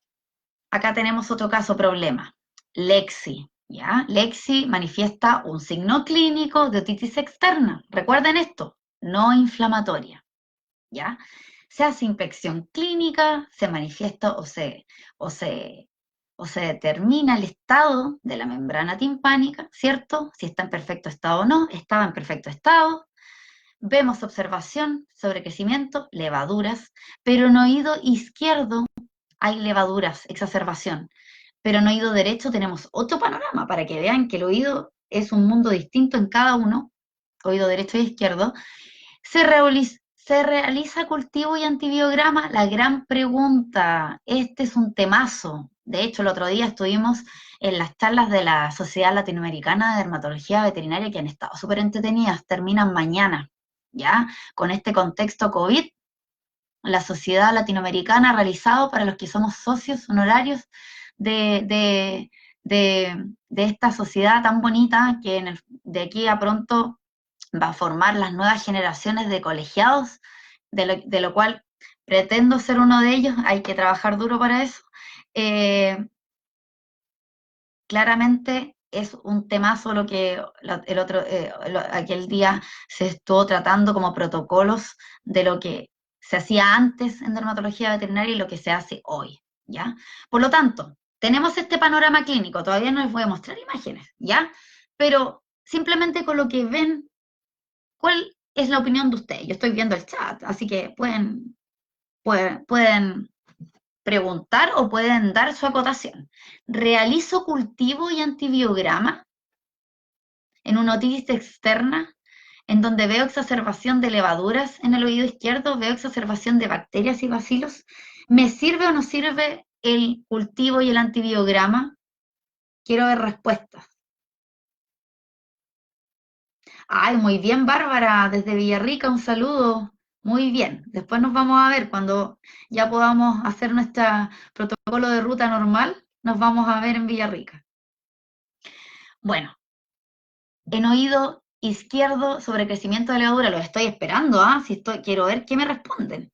acá tenemos otro caso problema. Lexi, ¿ya? Lexi manifiesta un signo clínico de otitis externa. Recuerden esto, no inflamatoria, ¿ya? Se hace inspección clínica, se manifiesta o se, o se determina el estado de la membrana timpánica, ¿cierto? Si está en perfecto estado o no, estaba en perfecto estado. Vemos observación, sobrecrecimiento, levaduras, pero en oído izquierdo hay levaduras, exacerbación, pero en oído derecho tenemos otro panorama para que vean que el oído es un mundo distinto en cada uno, oído derecho e izquierdo. Se ¿Se realiza cultivo y antibiograma? La gran pregunta. Este es un temazo. De hecho, el otro día estuvimos en las charlas de la Sociedad Latinoamericana de Dermatología Veterinaria, que han estado súper entretenidas, terminan mañana, ¿ya? Con este contexto COVID, la Sociedad Latinoamericana ha realizado para los que somos socios honorarios de esta sociedad tan bonita que de aquí a pronto va a formar las nuevas generaciones de colegiados, de lo cual pretendo ser uno de ellos, hay que trabajar duro para eso. Claramente es un temazo lo que aquel día se estuvo tratando como protocolos de lo que se hacía antes en dermatología veterinaria y lo que se hace hoy, ¿ya? Por lo tanto, tenemos este panorama clínico, todavía no les voy a mostrar imágenes, ¿ya? Pero simplemente con lo que ven, ¿cuál es la opinión de ustedes? Yo estoy viendo el chat, así que pueden preguntar o pueden dar su acotación. ¿Realizo cultivo y antibiograma en una otitis externa en donde veo exacerbación de levaduras en el oído izquierdo, veo exacerbación de bacterias y bacilos? ¿Me sirve o no sirve el cultivo y el antibiograma? Quiero ver respuestas. Ay, muy bien, Bárbara, desde Villarrica, un saludo. Muy bien. Después nos vamos a ver cuando ya podamos hacer nuestro protocolo de ruta normal. Nos vamos a ver en Villarrica. Bueno, en oído izquierdo, sobrecrecimiento de levadura, los estoy esperando, ¿ah? Quiero ver qué me responden.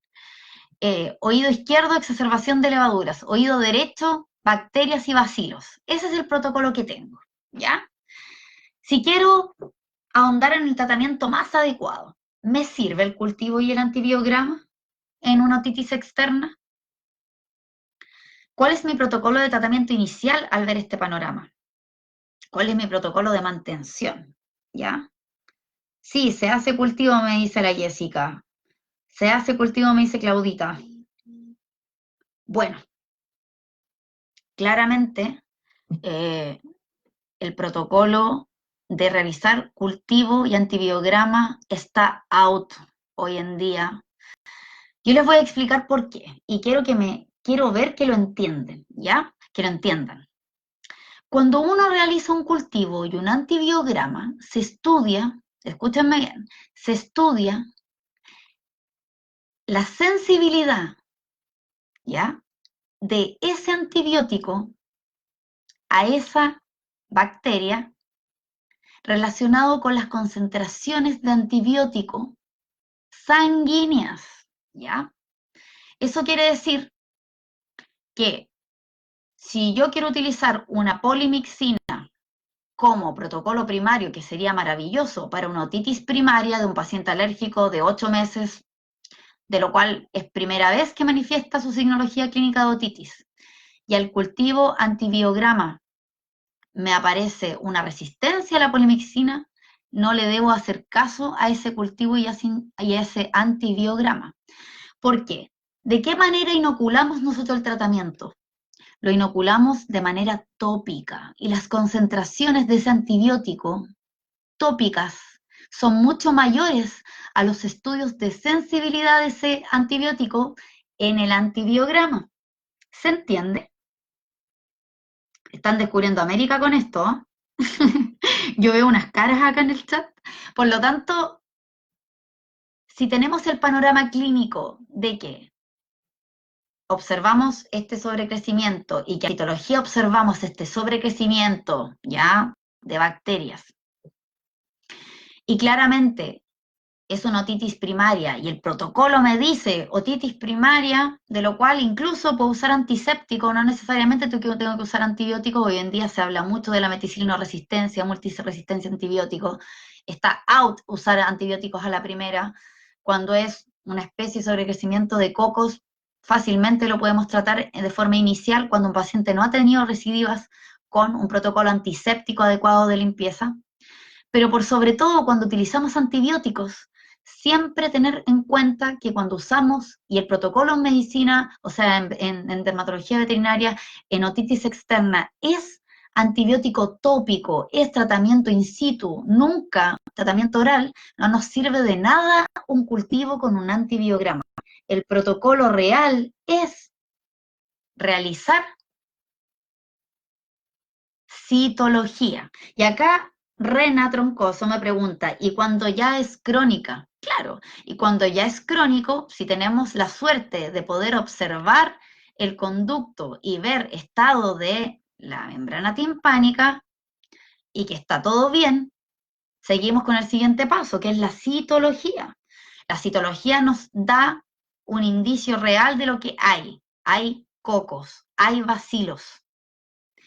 Oído izquierdo, exacerbación de levaduras. Oído derecho, bacterias y bacilos. Ese es el protocolo que tengo, ¿ya? Si quiero ahondar en el tratamiento más adecuado, ¿me sirve el cultivo y el antibiograma en una otitis externa? ¿Cuál es mi protocolo de tratamiento inicial al ver este panorama? ¿Cuál es mi protocolo de mantención? ¿Ya? Sí, se hace cultivo, me dice la Jessica. Se hace cultivo, me dice Claudita. Bueno, claramente el protocolo de realizar cultivo y antibiograma está out hoy en día. Yo les voy a explicar por qué y quiero ver que lo entienden, ¿ya? Que lo entiendan. Cuando uno realiza un cultivo y un antibiograma, se estudia, escúchenme bien, se estudia la sensibilidad, ¿ya? De ese antibiótico a esa bacteria relacionado con las concentraciones de antibiótico sanguíneas, ¿ya? Eso quiere decir que si yo quiero utilizar una polimixina como protocolo primario, que sería maravilloso para una otitis primaria de un paciente alérgico de 8 meses, de lo cual es primera vez que manifiesta su signología clínica de otitis, y al cultivo antibiograma me aparece una resistencia a la polimixina, no le debo hacer caso a ese cultivo y a ese antibiograma. ¿Por qué? ¿De qué manera inoculamos nosotros el tratamiento? Lo inoculamos de manera tópica y las concentraciones de ese antibiótico tópicas son mucho mayores a los estudios de sensibilidad de ese antibiótico en el antibiograma. ¿Se entiende? Están descubriendo América con esto, ¿eh? Yo veo unas caras acá en el chat. Por lo tanto, si tenemos el panorama clínico de que observamos este sobrecrecimiento y que en citología observamos este sobrecrecimiento, ¿ya? De bacterias, y claramente es una otitis primaria y el protocolo me dice otitis primaria, de lo cual incluso puedo usar antiséptico, no necesariamente tengo que usar antibióticos. Hoy en día se habla mucho de la meticilina resistencia, multiresistencia a antibióticos. Está out usar antibióticos a la primera. Cuando es una especie de sobrecrecimiento de cocos, fácilmente lo podemos tratar de forma inicial cuando un paciente no ha tenido recidivas con un protocolo antiséptico adecuado de limpieza. Pero por sobre todo cuando utilizamos antibióticos, siempre tener en cuenta que cuando usamos, y el protocolo en medicina, o sea, en dermatología veterinaria, en otitis externa, es antibiótico tópico, es tratamiento in situ, nunca tratamiento oral, no nos sirve de nada un cultivo con un antibiograma. El protocolo real es realizar citología. Y acá Rena Troncoso me pregunta, ¿y cuando ya es crónica? Claro, y cuando ya es crónico, si tenemos la suerte de poder observar el conducto y ver estado de la membrana timpánica y que está todo bien, seguimos con el siguiente paso, que es la citología. La citología nos da un indicio real de lo que hay. Hay cocos, hay bacilos,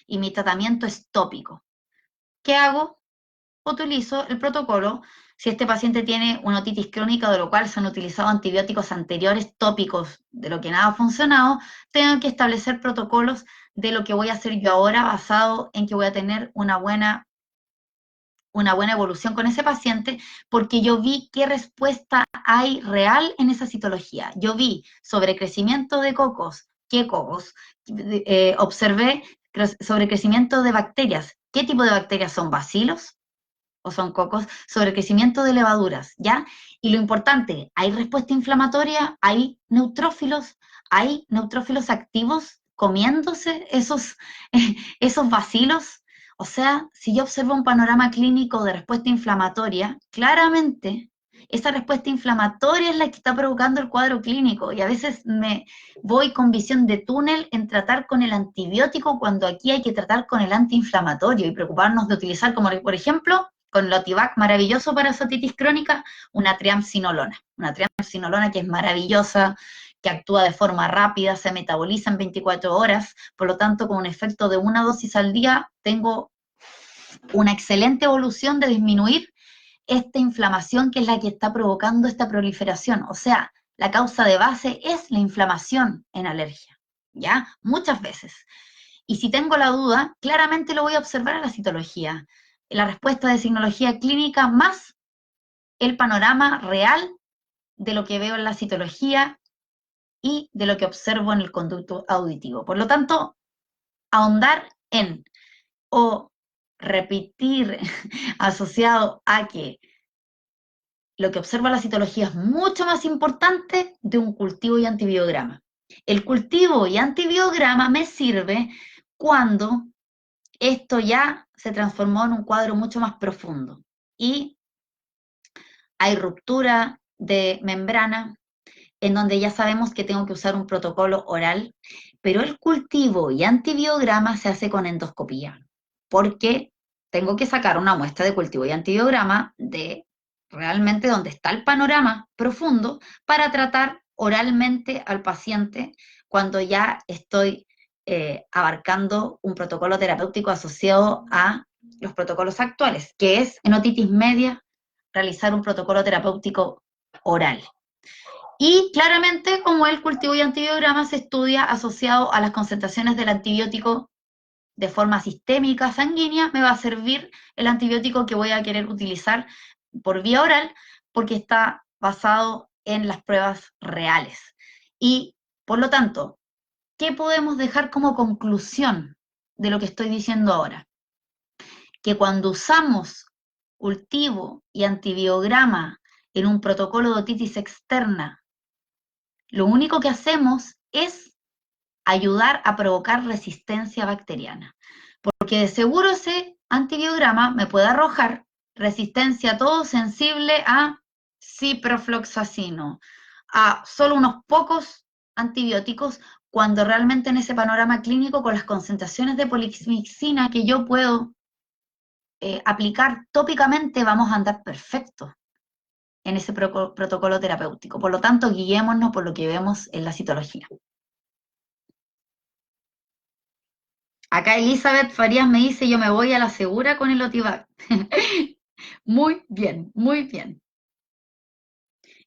y mi tratamiento es tópico. ¿Qué hago? Utilizo el protocolo. Si este paciente tiene una otitis crónica, de lo cual se han utilizado antibióticos anteriores tópicos, de lo que nada ha funcionado, tengo que establecer protocolos de lo que voy a hacer yo ahora, basado en que voy a tener una buena evolución con ese paciente, porque yo vi qué respuesta hay real en esa citología. Yo vi sobrecrecimiento de cocos, ¿qué cocos? Observé sobrecrecimiento de bacterias. ¿Qué tipo de bacterias son? ¿Bacilos o son cocos? Sobrecrecimiento de levaduras, ¿ya? Y lo importante, ¿hay respuesta inflamatoria? ¿Hay neutrófilos? ¿Hay neutrófilos activos comiéndose esos bacilos? O sea, si yo observo un panorama clínico de respuesta inflamatoria, claramente esa respuesta inflamatoria es la que está provocando el cuadro clínico, y a veces me voy con visión de túnel en tratar con el antibiótico cuando aquí hay que tratar con el antiinflamatorio y preocuparnos de utilizar, como por ejemplo, con el Otivac maravilloso para esa otitis crónica, una triamcinolona que es maravillosa, que actúa de forma rápida, se metaboliza en 24 horas, por lo tanto, con un efecto de una dosis al día, tengo una excelente evolución de disminuir esta inflamación que es la que está provocando esta proliferación. O sea, la causa de base es la inflamación en alergia, ¿ya? Muchas veces. Y si tengo la duda, claramente lo voy a observar en la citología. La respuesta de signología clínica más el panorama real de lo que veo en la citología y de lo que observo en el conducto auditivo. Por lo tanto, ahondar en o repetir asociado a que lo que observa la citología es mucho más importante de un cultivo y antibiograma. El cultivo y antibiograma me sirve cuando esto ya se transformó en un cuadro mucho más profundo y hay ruptura de membrana, en donde ya sabemos que tengo que usar un protocolo oral, pero el cultivo y antibiograma se hace con endoscopía, porque tengo que sacar una muestra de cultivo y antibiograma de realmente donde está el panorama profundo para tratar oralmente al paciente cuando ya estoy abarcando un protocolo terapéutico asociado a los protocolos actuales, que es en otitis media realizar un protocolo terapéutico oral. Y claramente, como el cultivo y antibiograma se estudia asociado a las concentraciones del antibiótico de forma sistémica sanguínea, me va a servir el antibiótico que voy a querer utilizar por vía oral, porque está basado en las pruebas reales. Y, por lo tanto, ¿qué podemos dejar como conclusión de lo que estoy diciendo ahora? Que cuando usamos cultivo y antibiograma en un protocolo de otitis externa, lo único que hacemos es ayudar a provocar resistencia bacteriana. Porque de seguro ese antibiograma me puede arrojar resistencia todo sensible a ciprofloxacino, a solo unos pocos antibióticos, cuando realmente en ese panorama clínico con las concentraciones de poliximicina que yo puedo aplicar tópicamente vamos a andar perfecto en ese protocolo terapéutico. Por lo tanto, guiémonos por lo que vemos en la citología. Acá Elizabeth Farías me dice, yo me voy a la segura con el Otivac. Muy bien, muy bien.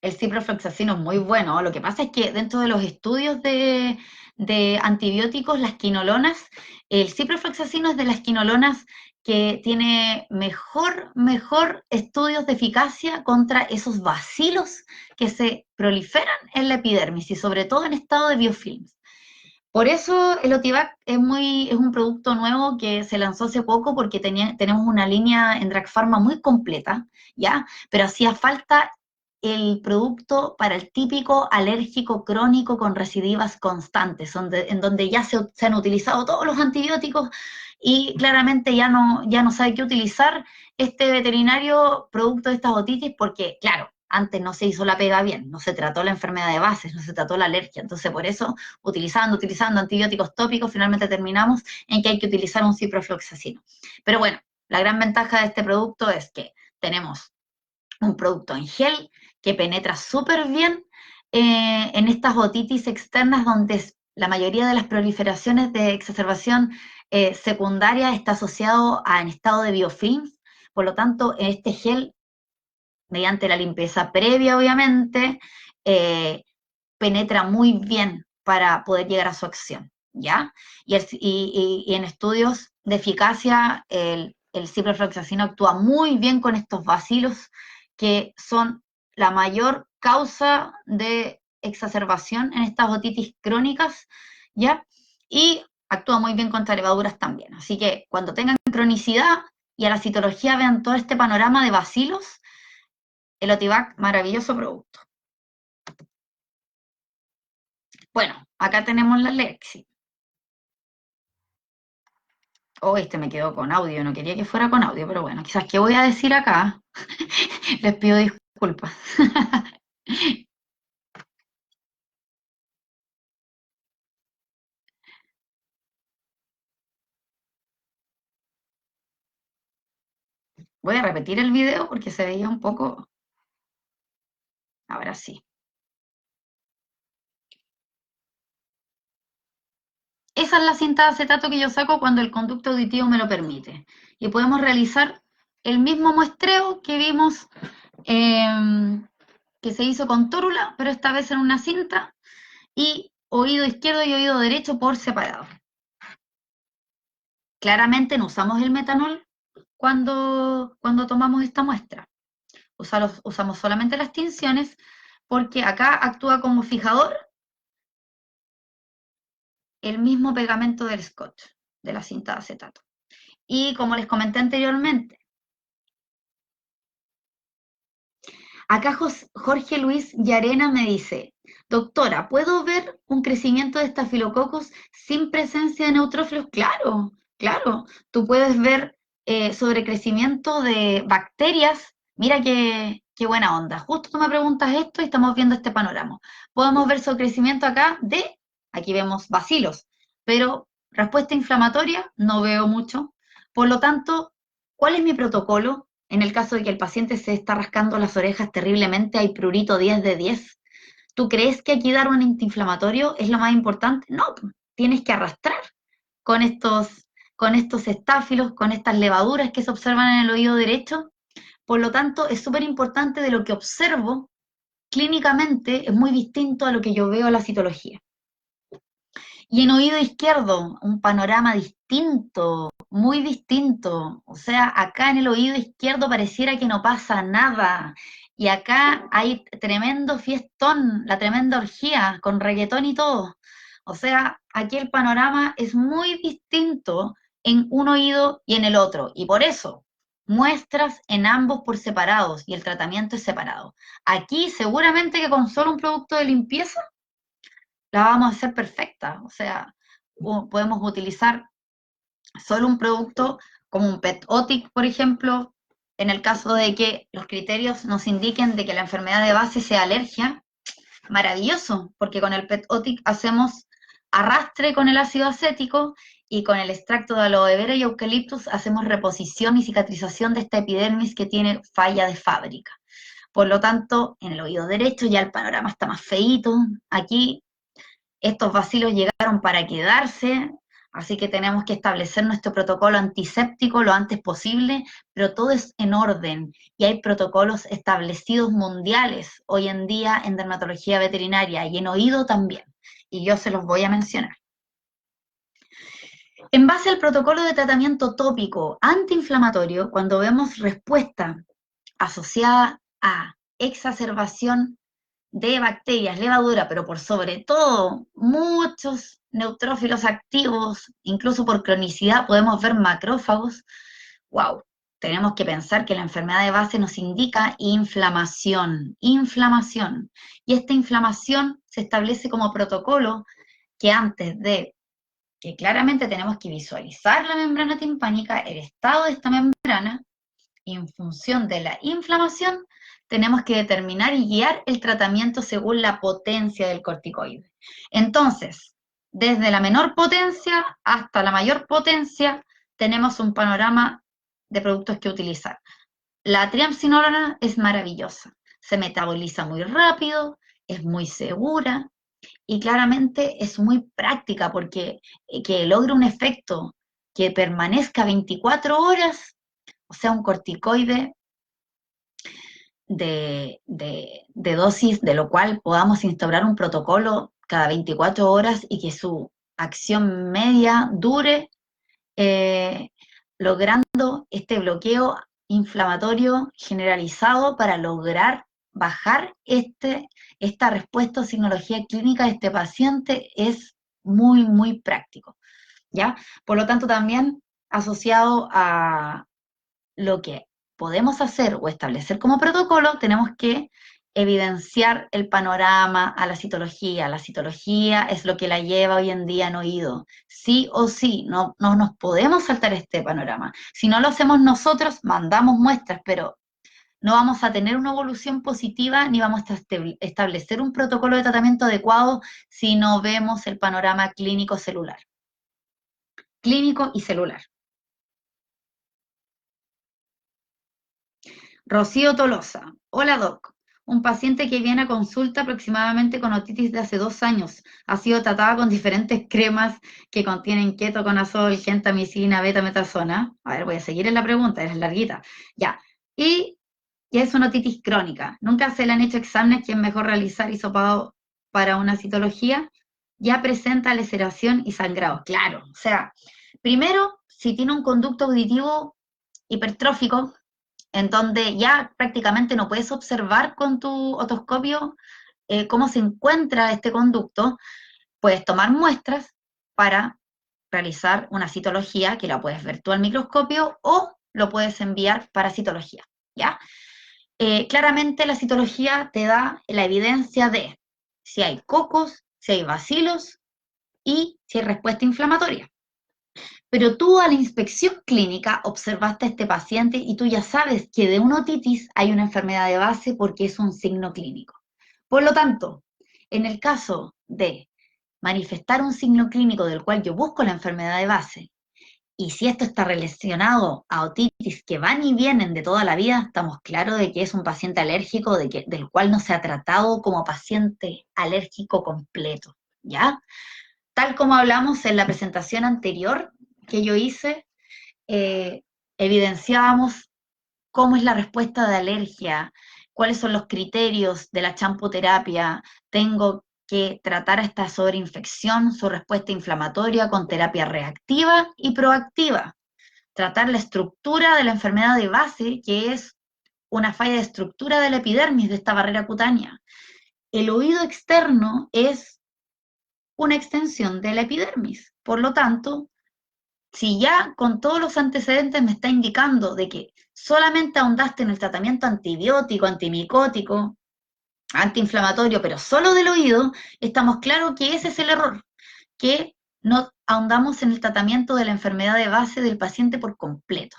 El ciprofloxacino es muy bueno. Lo que pasa es que dentro de los estudios de antibióticos, las quinolonas, el ciprofloxacino es de las quinolonas que tiene mejor estudios de eficacia contra esos bacilos que se proliferan en la epidermis y sobre todo en estado de biofilms. Por eso el Otivac es un producto nuevo que se lanzó hace poco porque tenemos una línea en Drag Pharma muy completa, ¿ya? Pero hacía falta el producto para el típico alérgico crónico con recidivas constantes, en donde ya se han utilizado todos los antibióticos y claramente ya no sabe qué utilizar este veterinario producto de estas otitis porque, claro, antes no se hizo la pega bien, no se trató la enfermedad de bases, no se trató la alergia, entonces por eso utilizando antibióticos tópicos, finalmente terminamos en que hay que utilizar un ciprofloxacino. Pero bueno, la gran ventaja de este producto es que tenemos un producto en gel que penetra súper bien en estas otitis externas donde la mayoría de las proliferaciones de exacerbación secundaria está asociado a en estado de biofilms, por lo tanto, este gel, mediante la limpieza previa, obviamente, eh, penetra muy bien para poder llegar a su acción, ¿ya? Y en estudios de eficacia, el ciprofloxacino actúa muy bien con estos bacilos que son la mayor causa de exacerbación en estas otitis crónicas, ¿ya? Y actúa muy bien contra levaduras también. Así que cuando tengan cronicidad y a la citología vean todo este panorama de bacilos, el Otivac, maravilloso producto. Bueno, acá tenemos la Lexi. Oh, este me quedó con audio, no quería que fuera con audio, pero bueno, quizás qué voy a decir acá, les pido disculpas. Voy a repetir el video porque se veía un poco, ahora sí. Esa es la cinta de acetato que yo saco cuando el conducto auditivo me lo permite. Y podemos realizar el mismo muestreo que vimos eh, que se hizo con tórula, pero esta vez en una cinta, y oído izquierdo y oído derecho por separado. Claramente no usamos el metanol cuando tomamos esta muestra. Usamos solamente las tinciones porque acá actúa como fijador el mismo pegamento del scotch, de la cinta de acetato. Y como les comenté anteriormente, acá Jorge Luis Llarena me dice, doctora, ¿puedo ver un crecimiento de estafilococos sin presencia de neutrófilos? Claro, claro. Tú puedes ver sobrecrecimiento de bacterias. Mira qué buena onda. Justo tú me preguntas esto y estamos viendo este panorama. Podemos ver sobrecrecimiento acá aquí vemos bacilos, pero respuesta inflamatoria no veo mucho. Por lo tanto, ¿cuál es mi protocolo? En el caso de que el paciente se está rascando las orejas terriblemente, hay prurito 10 de 10. ¿Tú crees que aquí dar un antiinflamatorio es lo más importante? No, tienes que arrastrar con con estos estáfilos, con estas levaduras que se observan en el oído derecho. Por lo tanto, es súper importante de lo que observo clínicamente, es muy distinto a lo que yo veo en la citología. Y en oído izquierdo, un panorama distinto, muy distinto. O sea, acá en el oído izquierdo pareciera que no pasa nada. Y acá hay tremendo fiestón, la tremenda orgía, con reggaetón y todo. O sea, aquí el panorama es muy distinto en un oído y en el otro. Y por eso, muestras en ambos por separados y el tratamiento es separado. Aquí seguramente que con solo un producto de limpieza la vamos a hacer perfecta. O sea, podemos utilizar solo un producto como un PET-OTIC, por ejemplo, en el caso de que los criterios nos indiquen de que la enfermedad de base sea alergia, maravilloso, porque con el PET-OTIC hacemos arrastre con el ácido acético y con el extracto de aloe vera y eucaliptus hacemos reposición y cicatrización de esta epidermis que tiene falla de fábrica. Por lo tanto, en el oído derecho ya el panorama está más feíto. Aquí estos bacilos llegaron para quedarse, así que tenemos que establecer nuestro protocolo antiséptico lo antes posible, pero todo es en orden y hay protocolos establecidos mundiales hoy en día en dermatología veterinaria y en oído también, y yo se los voy a mencionar. En base al protocolo de tratamiento tópico antiinflamatorio, cuando vemos respuesta asociada a exacerbación de bacterias, levadura, pero por sobre todo muchos neutrófilos activos, incluso por cronicidad podemos ver macrófagos. Wow, tenemos que pensar que la enfermedad de base nos indica inflamación, inflamación. Y esta inflamación se establece como protocolo que antes de que claramente tenemos que visualizar la membrana timpánica, el estado de esta membrana, y en función de la inflamación, tenemos que determinar y guiar el tratamiento según la potencia del corticoide. Entonces, desde la menor potencia hasta la mayor potencia, tenemos un panorama de productos que utilizar. La triamcinolona es maravillosa, se metaboliza muy rápido, es muy segura y claramente es muy práctica porque que logre un efecto que permanezca 24 horas, o sea, un corticoide de dosis, de lo cual podamos instaurar un protocolo cada 24 horas y que su acción media dure, eh, logrando este bloqueo inflamatorio generalizado para lograr bajar esta respuesta o signología clínica de este paciente es muy, muy práctico, ¿ya? Por lo tanto, también asociado a lo que podemos hacer o establecer como protocolo, tenemos que evidenciar el panorama a la citología. La citología es lo que la lleva hoy en día en oído. Sí o sí, no nos podemos saltar este panorama. Si no lo hacemos nosotros, mandamos muestras, pero no vamos a tener una evolución positiva ni vamos a establecer un protocolo de tratamiento adecuado si no vemos el panorama clínico celular. Clínico y celular. Rocío Tolosa. Hola, doc. Un paciente que viene a consulta aproximadamente con otitis de hace 2 años. Ha sido tratada con diferentes cremas que contienen ketoconazol, gentamicina, betametasona. A ver, voy a seguir en la pregunta, es larguita. Ya. Y es una otitis crónica. Nunca se le han hecho exámenes que es mejor realizar hisopado para una citología. Ya presenta laceración y sangrado. Claro, o sea, primero, si tiene un conducto auditivo hipertrófico, en donde ya prácticamente no puedes observar con tu otoscopio cómo se encuentra este conducto, puedes tomar muestras para realizar una citología que la puedes ver tú al microscopio o lo puedes enviar para citología, ¿ya? Claramente la citología te da la evidencia de si hay cocos, si hay bacilos y si hay respuesta inflamatoria. Pero tú a la inspección clínica observaste a este paciente y tú ya sabes que de una otitis hay una enfermedad de base porque es un signo clínico. Por lo tanto, en el caso de manifestar un signo clínico del cual yo busco la enfermedad de base, y si esto está relacionado a otitis que van y vienen de toda la vida, estamos claros de que es un paciente alérgico del cual no se ha tratado como paciente alérgico completo, ¿ya? Tal como hablamos en la presentación anterior que yo hice, eh, evidenciábamos cómo es la respuesta de alergia, cuáles son los criterios de la champoterapia, tengo que tratar a esta sobreinfección, su respuesta inflamatoria con terapia reactiva y proactiva, tratar la estructura de la enfermedad de base, que es una falla de estructura de la epidermis, de esta barrera cutánea. El oído externo es una extensión de la epidermis, por lo tanto, si ya con todos los antecedentes me está indicando de que solamente ahondaste en el tratamiento antibiótico, antimicótico, antiinflamatorio, pero solo del oído, estamos claros que ese es el error, que no ahondamos en el tratamiento de la enfermedad de base del paciente por completo,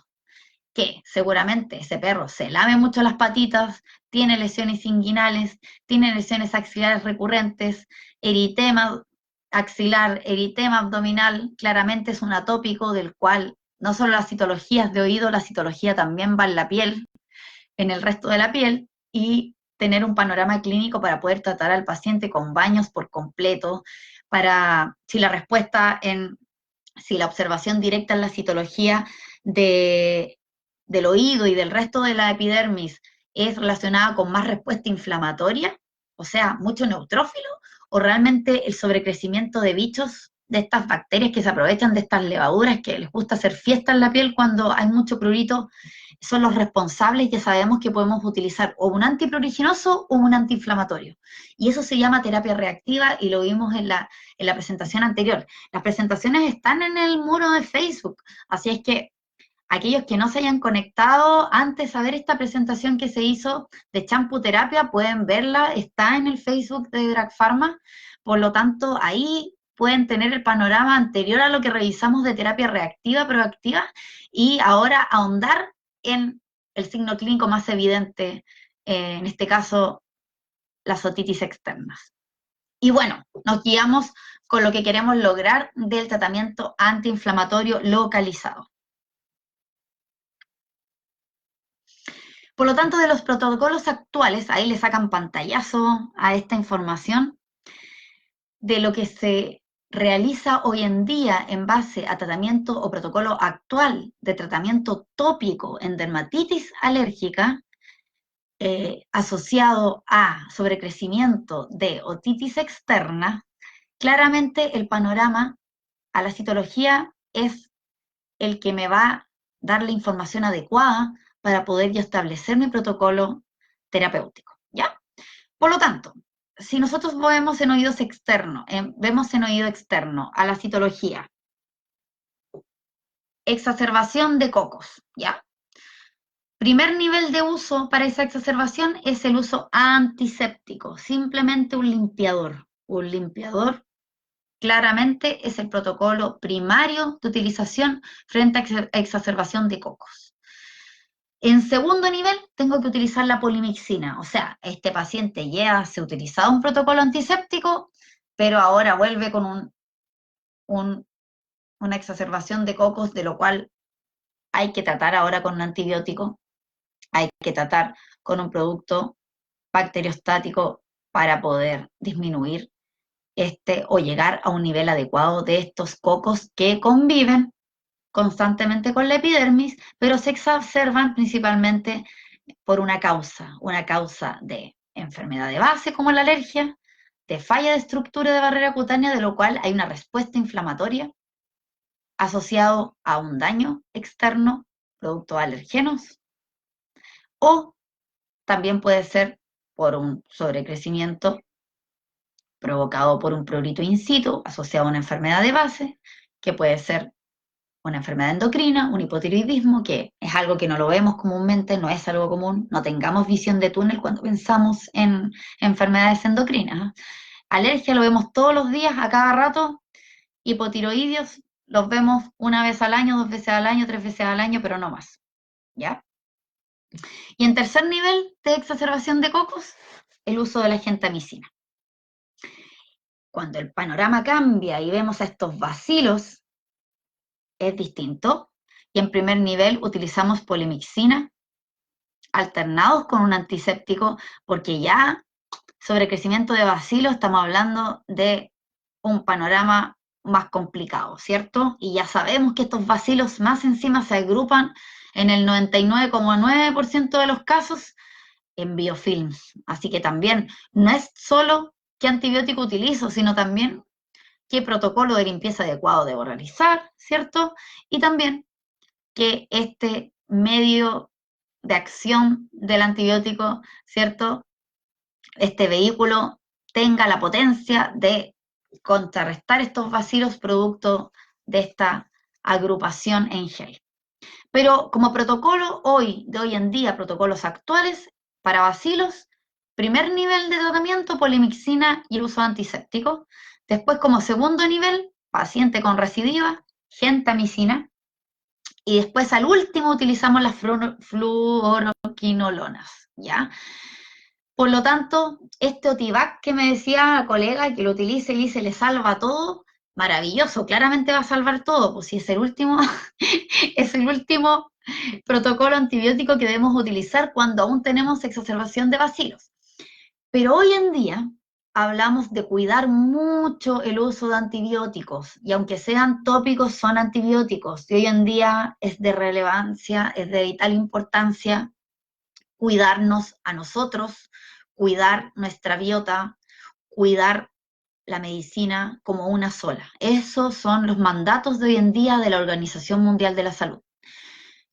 que seguramente ese perro se lame mucho las patitas, tiene lesiones inguinales, tiene lesiones axilares recurrentes, eritema axilar, eritema abdominal, claramente es un atópico del cual no solo las citologías de oído, la citología también va en la piel, en el resto de la piel, y tener un panorama clínico para poder tratar al paciente con baños por completo, para si la respuesta si la observación directa en la citología del oído y del resto de la epidermis es relacionada con más respuesta inflamatoria, o sea, mucho neutrófilo, o realmente el sobrecrecimiento de bichos de estas bacterias que se aprovechan de estas levaduras que les gusta hacer fiesta en la piel cuando hay mucho prurito, son los responsables. Ya sabemos que podemos utilizar o un antipruriginoso o un antiinflamatorio. Y eso se llama terapia reactiva y lo vimos en la presentación anterior. Las presentaciones están en el muro de Facebook, así es que aquellos que no se hayan conectado antes a ver esta presentación que se hizo de champú terapia, pueden verla, está en el Facebook de Drag Pharma, por lo tanto ahí pueden tener el panorama anterior a lo que revisamos de terapia reactiva, proactiva, y ahora ahondar en el signo clínico más evidente, en este caso, las otitis externas. Y bueno, nos guiamos con lo que queremos lograr del tratamiento antiinflamatorio localizado. Por lo tanto, de los protocolos actuales, ahí le sacan pantallazo a esta información, de lo que se realiza hoy en día en base a tratamiento o protocolo actual de tratamiento tópico en dermatitis alérgica, asociado a sobrecrecimiento de otitis externa, claramente el panorama a la citología es el que me va a dar la información adecuada para poder yo establecer mi protocolo terapéutico, ¿ya? Por lo tanto, si nosotros vemos en oído externo a la citología, exacerbación de cocos, ¿ya? Primer nivel de uso para esa exacerbación es el uso antiséptico, simplemente un limpiador. Un limpiador claramente es el protocolo primario de utilización frente a exacerbación de cocos. En segundo nivel, tengo que utilizar la polimixina, o sea, este paciente ya se ha utilizado un protocolo antiséptico, pero ahora vuelve con una exacerbación de cocos, de lo cual hay que tratar ahora con un antibiótico, hay que tratar con un producto bacteriostático para poder disminuir o llegar a un nivel adecuado de estos cocos que conviven constantemente con la epidermis, pero se exacerban principalmente por una causa de enfermedad de base como la alergia, de falla de estructura de barrera cutánea, de lo cual hay una respuesta inflamatoria asociado a un daño externo, producto de alergenos, o también puede ser por un sobrecrecimiento provocado por un prurito in situ asociado a una enfermedad de base, que puede ser una enfermedad endocrina, un hipotiroidismo, que es algo que no lo vemos comúnmente, no es algo común, no tengamos visión de túnel cuando pensamos en enfermedades endocrinas. Alergia lo vemos todos los días, a cada rato. Hipotiroidios los vemos una vez al año, 2 veces al año, 3 veces al año, pero no más, ¿ya? Y en tercer nivel de exacerbación de cocos, el uso de la gentamicina. Cuando el panorama cambia y vemos a estos bacilos, es distinto. Y en primer nivel utilizamos polimixina alternados con un antiséptico, porque ya sobre crecimiento de bacilos estamos hablando de un panorama más complicado, ¿cierto? Y ya sabemos que estos bacilos más encima se agrupan en el 99,9% de los casos en biofilms. Así que también no es solo qué antibiótico utilizo, sino también qué protocolo de limpieza adecuado debo realizar, ¿cierto? Y también que este medio de acción del antibiótico, ¿cierto? Este vehículo tenga la potencia de contrarrestar estos bacilos producto de esta agrupación en gel. Pero como protocolo de hoy en día, protocolos actuales para bacilos, primer nivel de tratamiento, polimixina y el uso antiséptico. Después, como segundo nivel, paciente con recidiva, gentamicina. Y después, al último, utilizamos las fluoroquinolonas, ¿ya? Por lo tanto, este Otivac que me decía la colega que lo utilice y se le salva todo, maravilloso, claramente va a salvar todo, pues si es el último, es el último protocolo antibiótico que debemos utilizar cuando aún tenemos exacerbación de bacilos. Pero hoy en día hablamos de cuidar mucho el uso de antibióticos, y aunque sean tópicos, son antibióticos, y hoy en día es de relevancia, es de vital importancia cuidarnos a nosotros, cuidar nuestra biota, cuidar la medicina como una sola. Esos son los mandatos de hoy en día de la Organización Mundial de la Salud.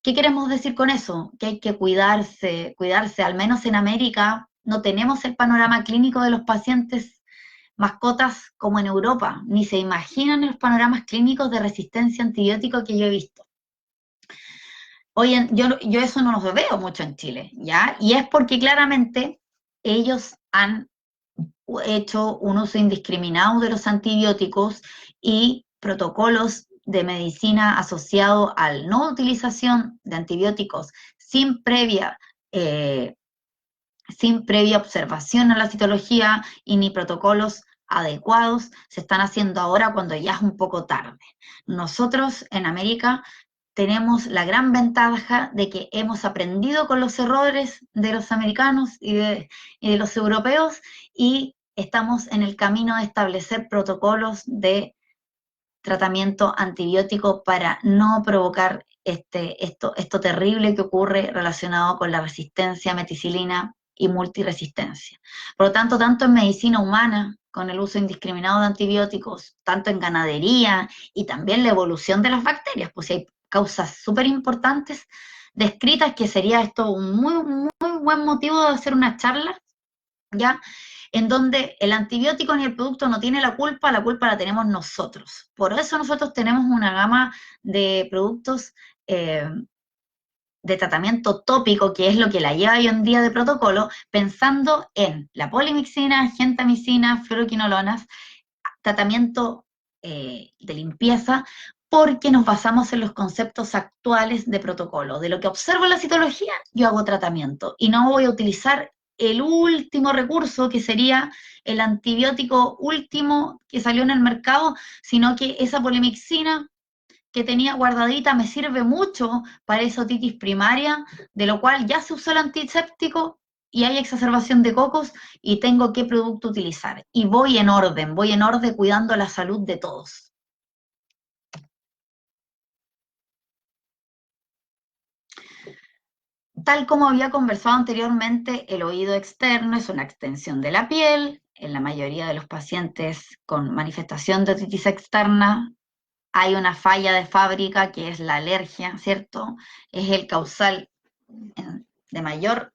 ¿Qué queremos decir con eso? Que hay que cuidarse, al menos en América no tenemos el panorama clínico de los pacientes mascotas como en Europa, ni se imaginan los panoramas clínicos de resistencia a antibióticos que yo he visto. Yo eso no los veo mucho en Chile, ¿ya? Y es porque claramente ellos han hecho un uso indiscriminado de los antibióticos y protocolos de medicina asociados a la no utilización de antibióticos eh, sin previa observación a la citología y ni protocolos adecuados se están haciendo ahora cuando ya es un poco tarde. Nosotros en América tenemos la gran ventaja de que hemos aprendido con los errores de los americanos y de los europeos y estamos en el camino de establecer protocolos de tratamiento antibiótico para no provocar esto terrible que ocurre relacionado con la resistencia a meticilina y multiresistencia. Por lo tanto, tanto en medicina humana, con el uso indiscriminado de antibióticos, tanto en ganadería y también la evolución de las bacterias, pues hay causas súper importantes descritas que sería esto un muy buen motivo de hacer una charla, ¿ya? En donde el antibiótico ni el producto no tiene la culpa la tenemos nosotros. Por eso nosotros tenemos una gama de productos eh, de tratamiento tópico, que es lo que la lleva hoy en día de protocolo, pensando en la polimixina, gentamicina, fluoroquinolonas, tratamiento de limpieza, porque nos basamos en los conceptos actuales de protocolo. De lo que observo en la citología, yo hago tratamiento y no voy a utilizar el último recurso, que sería el antibiótico último que salió en el mercado, sino que esa polimixina que tenía guardadita me sirve mucho para esa otitis primaria, de lo cual ya se usó el antiséptico y hay exacerbación de cocos y tengo qué producto utilizar. Y voy en orden cuidando la salud de todos. Tal como había conversado anteriormente, el oído externo es una extensión de la piel. En la mayoría de los pacientes con manifestación de otitis externa hay una falla de fábrica que es la alergia, ¿cierto? Es el causal de mayor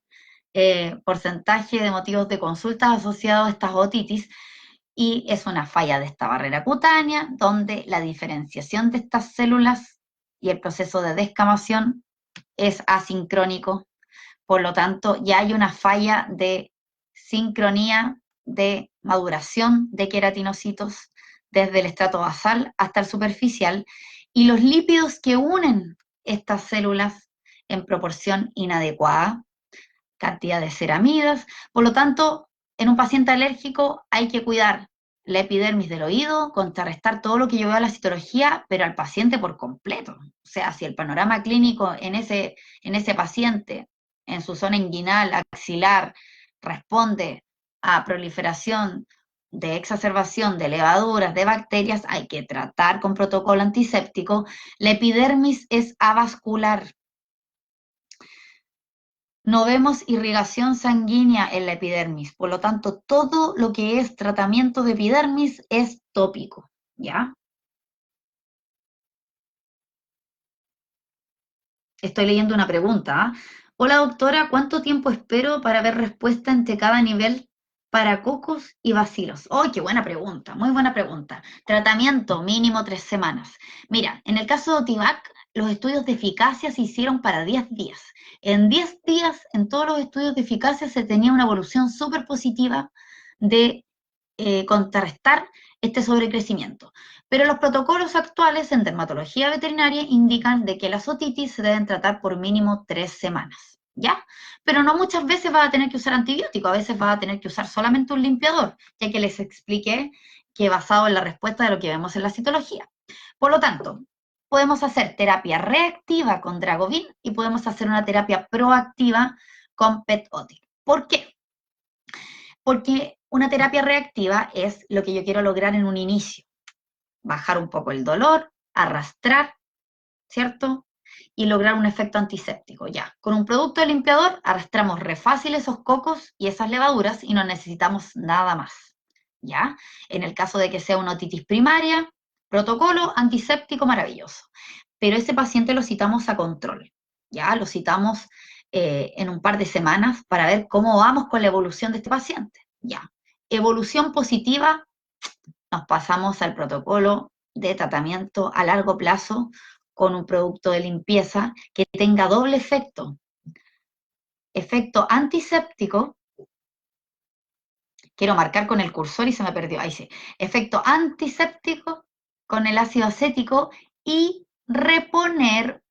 porcentaje de motivos de consultas asociados a estas otitis y es una falla de esta barrera cutánea donde la diferenciación de estas células y el proceso de descamación es asincrónico, por lo tanto ya hay una falla de sincronía de maduración de queratinocitos desde el estrato basal hasta el superficial y los lípidos que unen estas células en proporción inadecuada, cantidad de ceramidas, por lo tanto, en un paciente alérgico hay que cuidar la epidermis del oído, contrarrestar todo lo que yo veo a la citología, pero al paciente por completo. O sea, si el panorama clínico en ese paciente, en su zona inguinal, axilar, responde a proliferación de exacerbación de levaduras, de bacterias, hay que tratar con protocolo antiséptico. La epidermis es avascular. No vemos irrigación sanguínea en la epidermis, por lo tanto, todo lo que es tratamiento de epidermis es tópico, ¿ya? Estoy leyendo una pregunta. Hola doctora, ¿cuánto tiempo espero para ver respuesta entre cada nivel para cocos y bacilos? ¡Oh, qué buena pregunta! Muy buena pregunta. Tratamiento mínimo 3 semanas. Mira, en el caso de Otivac, los estudios de eficacia se hicieron para 10 días. En 10 días, en todos los estudios de eficacia se tenía una evolución súper positiva de contrarrestar este sobrecrecimiento. Pero los protocolos actuales en dermatología veterinaria indican de que las otitis se deben tratar por mínimo 3 semanas, ¿ya? Pero no muchas veces vas a tener que usar antibiótico, a veces vas a tener que usar solamente un limpiador, ya que les expliqué que basado en la respuesta de lo que vemos en la citología. Por lo tanto, podemos hacer terapia reactiva con Dragovin y podemos hacer una terapia proactiva con PET-OTIC. ¿Por qué? Porque una terapia reactiva es lo que yo quiero lograr en un inicio. Bajar un poco el dolor, arrastrar, ¿cierto? Y lograr un efecto antiséptico. Ya, con un producto de limpiador arrastramos re fácil esos cocos y esas levaduras y no necesitamos nada más. ¿ya? En el caso de que sea una otitis primaria, protocolo antiséptico maravilloso. Pero ese paciente lo citamos a control, ¿ya? Lo citamos en un par de semanas para ver cómo vamos con la evolución de este paciente, ¿ya? Evolución positiva, nos pasamos al protocolo de tratamiento a largo plazo con un producto de limpieza que tenga doble efecto. Efecto antiséptico, quiero marcar con el cursor y se me perdió, ahí sí. Efecto antiséptico con el ácido acético y reponer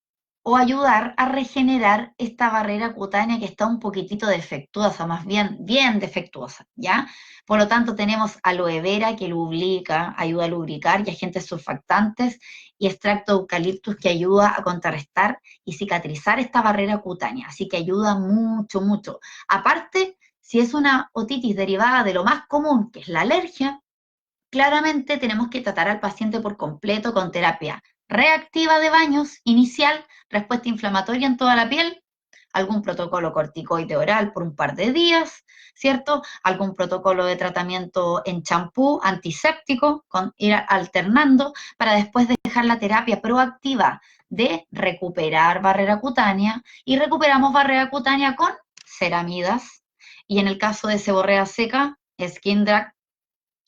o ayudar a regenerar esta barrera cutánea que está un poquitito defectuosa, más bien defectuosa, ¿ya? Por lo tanto, tenemos aloe vera que lubrica, ayuda a lubricar, y agentes surfactantes, y extracto de eucaliptus que ayuda a contrarrestar y cicatrizar esta barrera cutánea, así que ayuda mucho, mucho. Aparte, si es una otitis derivada de lo más común, que es la alergia, claramente tenemos que tratar al paciente por completo con terapia reactiva de baños inicial, respuesta inflamatoria en toda la piel, algún protocolo corticoide oral por un par de días, ¿cierto? Algún protocolo de tratamiento en champú antiséptico, con ir alternando, para después dejar la terapia proactiva de recuperar barrera cutánea, y recuperamos barrera cutánea con ceramidas, y en el caso de seborrea seca, Skin Drag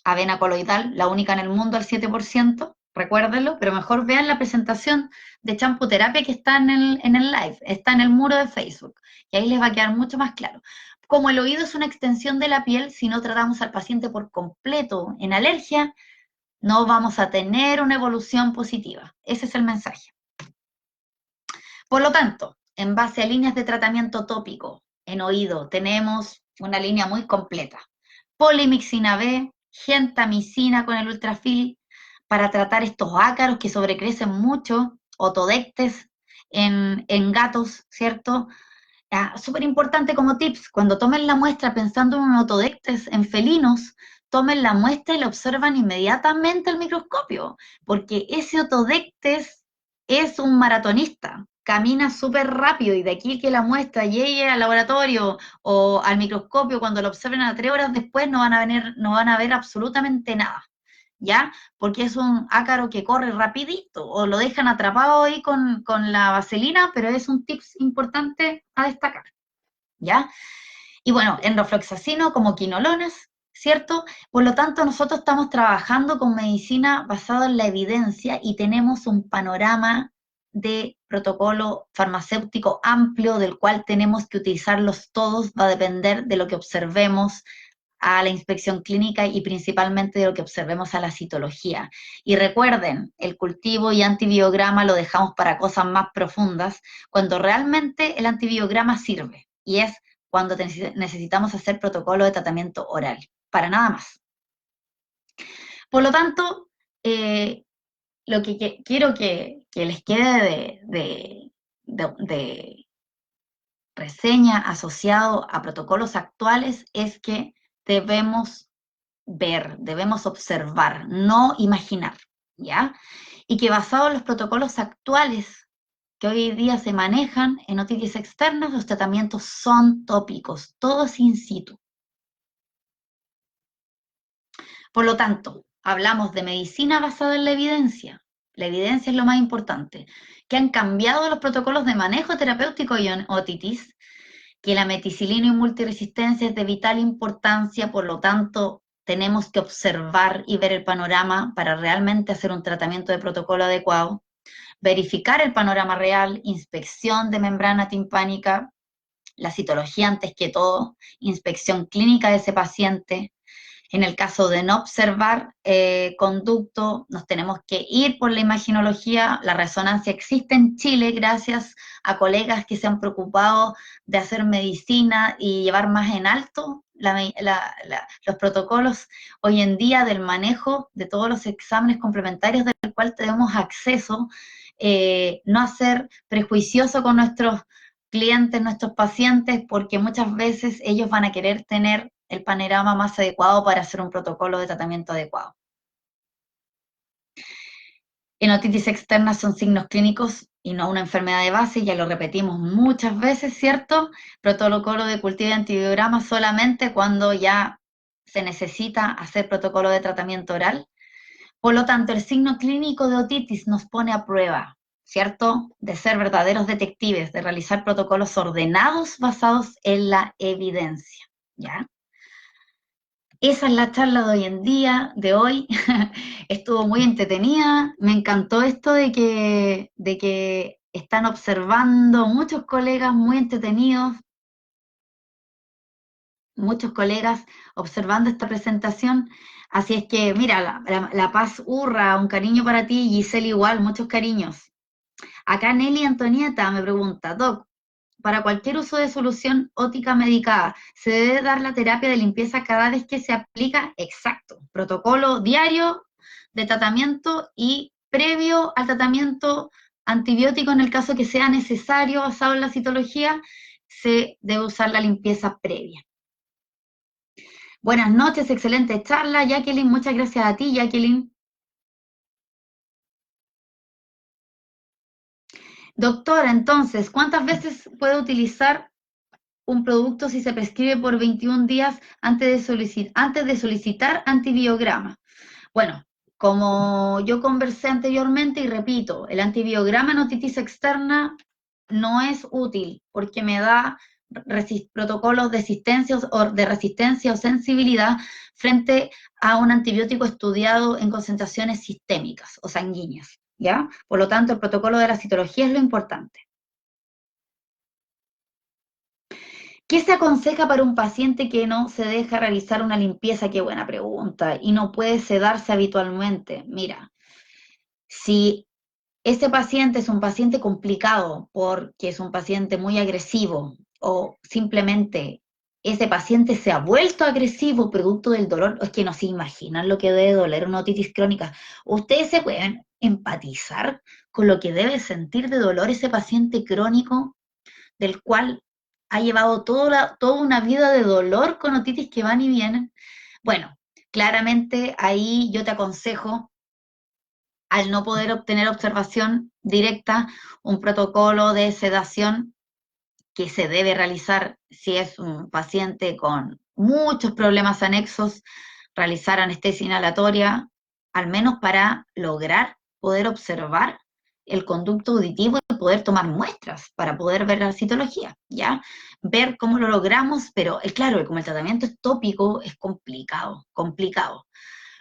avena coloidal, la única en el mundo al 7%, recuérdenlo, pero mejor vean la presentación de champuterapia que está en el live, está en el muro de Facebook, y ahí les va a quedar mucho más claro. Como el oído es una extensión de la piel, si no tratamos al paciente por completo en alergia, no vamos a tener una evolución positiva. Ese es el mensaje. Por lo tanto, en base a líneas de tratamiento tópico en oído, tenemos una línea muy completa. Polimixina B, gentamicina con el ultrafil para tratar estos ácaros que sobrecrecen mucho, otodectes en gatos, ¿cierto? Súper importante como tips, cuando tomen la muestra pensando en un otodectes en felinos, tomen la muestra y la observan inmediatamente al microscopio, porque ese otodectes es un maratonista, camina súper rápido, y de aquí que la muestra llegue al laboratorio o al microscopio, cuando lo observen a 3 horas después, no van a ver absolutamente nada, ¿ya? Porque es un ácaro que corre rapidito, o lo dejan atrapado ahí con la vaselina, pero es un tips importante a destacar, ¿ya? Y bueno, enrofloxacino como quinolonas, ¿cierto? Por lo tanto, nosotros estamos trabajando con medicina basada en la evidencia y tenemos un panorama de protocolo farmacéutico amplio del cual tenemos que utilizarlos todos, va a depender de lo que observemos a la inspección clínica y principalmente de lo que observemos a la citología. Y recuerden, el cultivo y antibiograma lo dejamos para cosas más profundas, cuando realmente el antibiograma sirve, y es cuando necesitamos hacer protocolo de tratamiento oral, para nada más. Por lo tanto, lo que quiero que les quede de reseña asociado a protocolos actuales es que debemos ver, debemos observar, no imaginar, ¿ya? Y que basado en los protocolos actuales que hoy día se manejan en otitis externas, los tratamientos son tópicos, todos in situ. Por lo tanto, hablamos de medicina basada en la evidencia. La evidencia es lo más importante. Que han cambiado los protocolos de manejo terapéutico en otitis, que la meticilina y multiresistencia es de vital importancia, por lo tanto, tenemos que observar y ver el panorama para realmente hacer un tratamiento de protocolo adecuado, verificar el panorama real, inspección de membrana timpánica, la citología antes que todo, inspección clínica de ese paciente. En el caso de no observar conducto, nos tenemos que ir por la imaginología. La resonancia existe en Chile gracias a colegas que se han preocupado de hacer medicina y llevar más en alto los protocolos hoy en día del manejo de todos los exámenes complementarios del cual tenemos acceso, no hacer prejuicioso con nuestros clientes, nuestros pacientes, porque muchas veces ellos van a querer tener el panorama más adecuado para hacer un protocolo de tratamiento adecuado. En otitis externa son signos clínicos y no una enfermedad de base, ya lo repetimos muchas veces, ¿cierto? Protocolo de cultivo de antibiograma solamente cuando ya se necesita hacer protocolo de tratamiento oral. Por lo tanto, el signo clínico de otitis nos pone a prueba, ¿cierto? De ser verdaderos detectives, de realizar protocolos ordenados basados en la evidencia, ¿ya? Esa es la charla de hoy en día, de hoy. Estuvo muy entretenida. Me encantó esto de que están observando muchos colegas muy entretenidos, muchos colegas observando esta presentación. Así es que, mira, la Paz Urra, un cariño para ti, Giselle igual, muchos cariños. Acá Nelly Antonieta me pregunta, Doc, para cualquier uso de solución ótica medicada, ¿se debe dar la terapia de limpieza cada vez que se aplica? Exacto. Protocolo diario de tratamiento y previo al tratamiento antibiótico, en el caso que sea necesario, basado en la citología, se debe usar la limpieza previa. Buenas noches, excelente charla, Jacqueline. Muchas gracias a ti, Jacqueline. Doctora, entonces, ¿cuántas veces puede utilizar un producto si se prescribe por 21 días antes de solicitar antibiograma? Bueno, como yo conversé anteriormente y repito, el antibiograma en otitis externa no es útil porque me da protocolos de resistencia o sensibilidad frente a un antibiótico estudiado en concentraciones sistémicas o sanguíneas, ¿ya? Por lo tanto, el protocolo de la citología es lo importante. ¿Qué se aconseja para un paciente que no se deja realizar una limpieza? Qué buena pregunta. Y no puede sedarse habitualmente. Mira, si ese paciente es un paciente complicado porque es un paciente muy agresivo o simplemente ese paciente se ha vuelto agresivo producto del dolor, es que no se imaginan lo que debe doler una otitis crónica. Ustedes se pueden empatizar con lo que debe sentir de dolor ese paciente crónico del cual ha llevado toda una vida de dolor con otitis que van y vienen. Bueno, claramente ahí yo te aconsejo, al no poder obtener observación directa, un protocolo de sedación que se debe realizar si es un paciente con muchos problemas anexos, realizar anestesia inhalatoria, al menos para lograr poder observar el conducto auditivo y poder tomar muestras para poder ver la citología, ¿ya? Ver cómo lo logramos, pero claro, como el tratamiento es tópico, es complicado, complicado.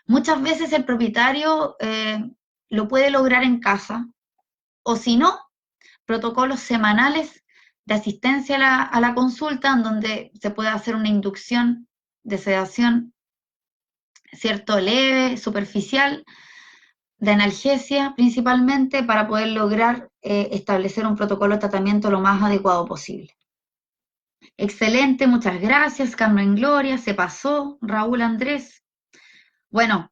Muchas veces el propietario lo puede lograr en casa, o si no, protocolos semanales de asistencia a la consulta, en donde se puede hacer una inducción de sedación, cierto, leve, superficial, de analgesia principalmente, para poder lograr establecer un protocolo de tratamiento lo más adecuado posible. Excelente, muchas gracias, Carmen Gloria, se pasó, Raúl Andrés. Bueno,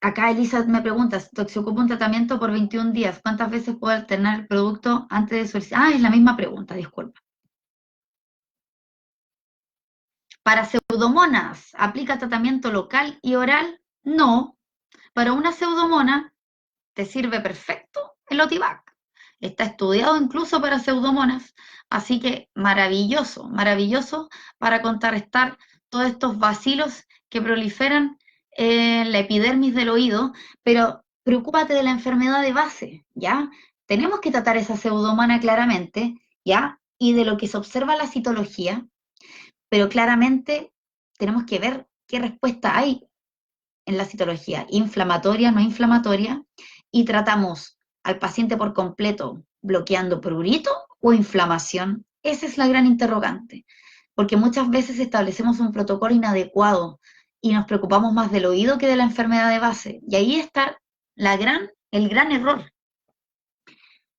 acá Elisa me pregunta, si ocupa un tratamiento por 21 días, ¿cuántas veces puedo alternar el producto antes de solicitar? Ah, es la misma pregunta, disculpa. Para pseudomonas, ¿aplica tratamiento local y oral? No. Para una pseudomona, te sirve perfecto el Otivac. Está estudiado incluso para pseudomonas, así que maravilloso, maravilloso para contrarrestar todos estos bacilos que proliferan en la epidermis del oído, pero preocúpate de la enfermedad de base, ¿ya? Tenemos que tratar esa pseudomona claramente, ¿ya? Y de lo que se observa en la citología, pero claramente tenemos que ver qué respuesta hay en la citología, inflamatoria, no inflamatoria, y tratamos al paciente por completo bloqueando prurito o inflamación. Esa es la gran interrogante, porque muchas veces establecemos un protocolo inadecuado y nos preocupamos más del oído que de la enfermedad de base, y ahí está el gran error.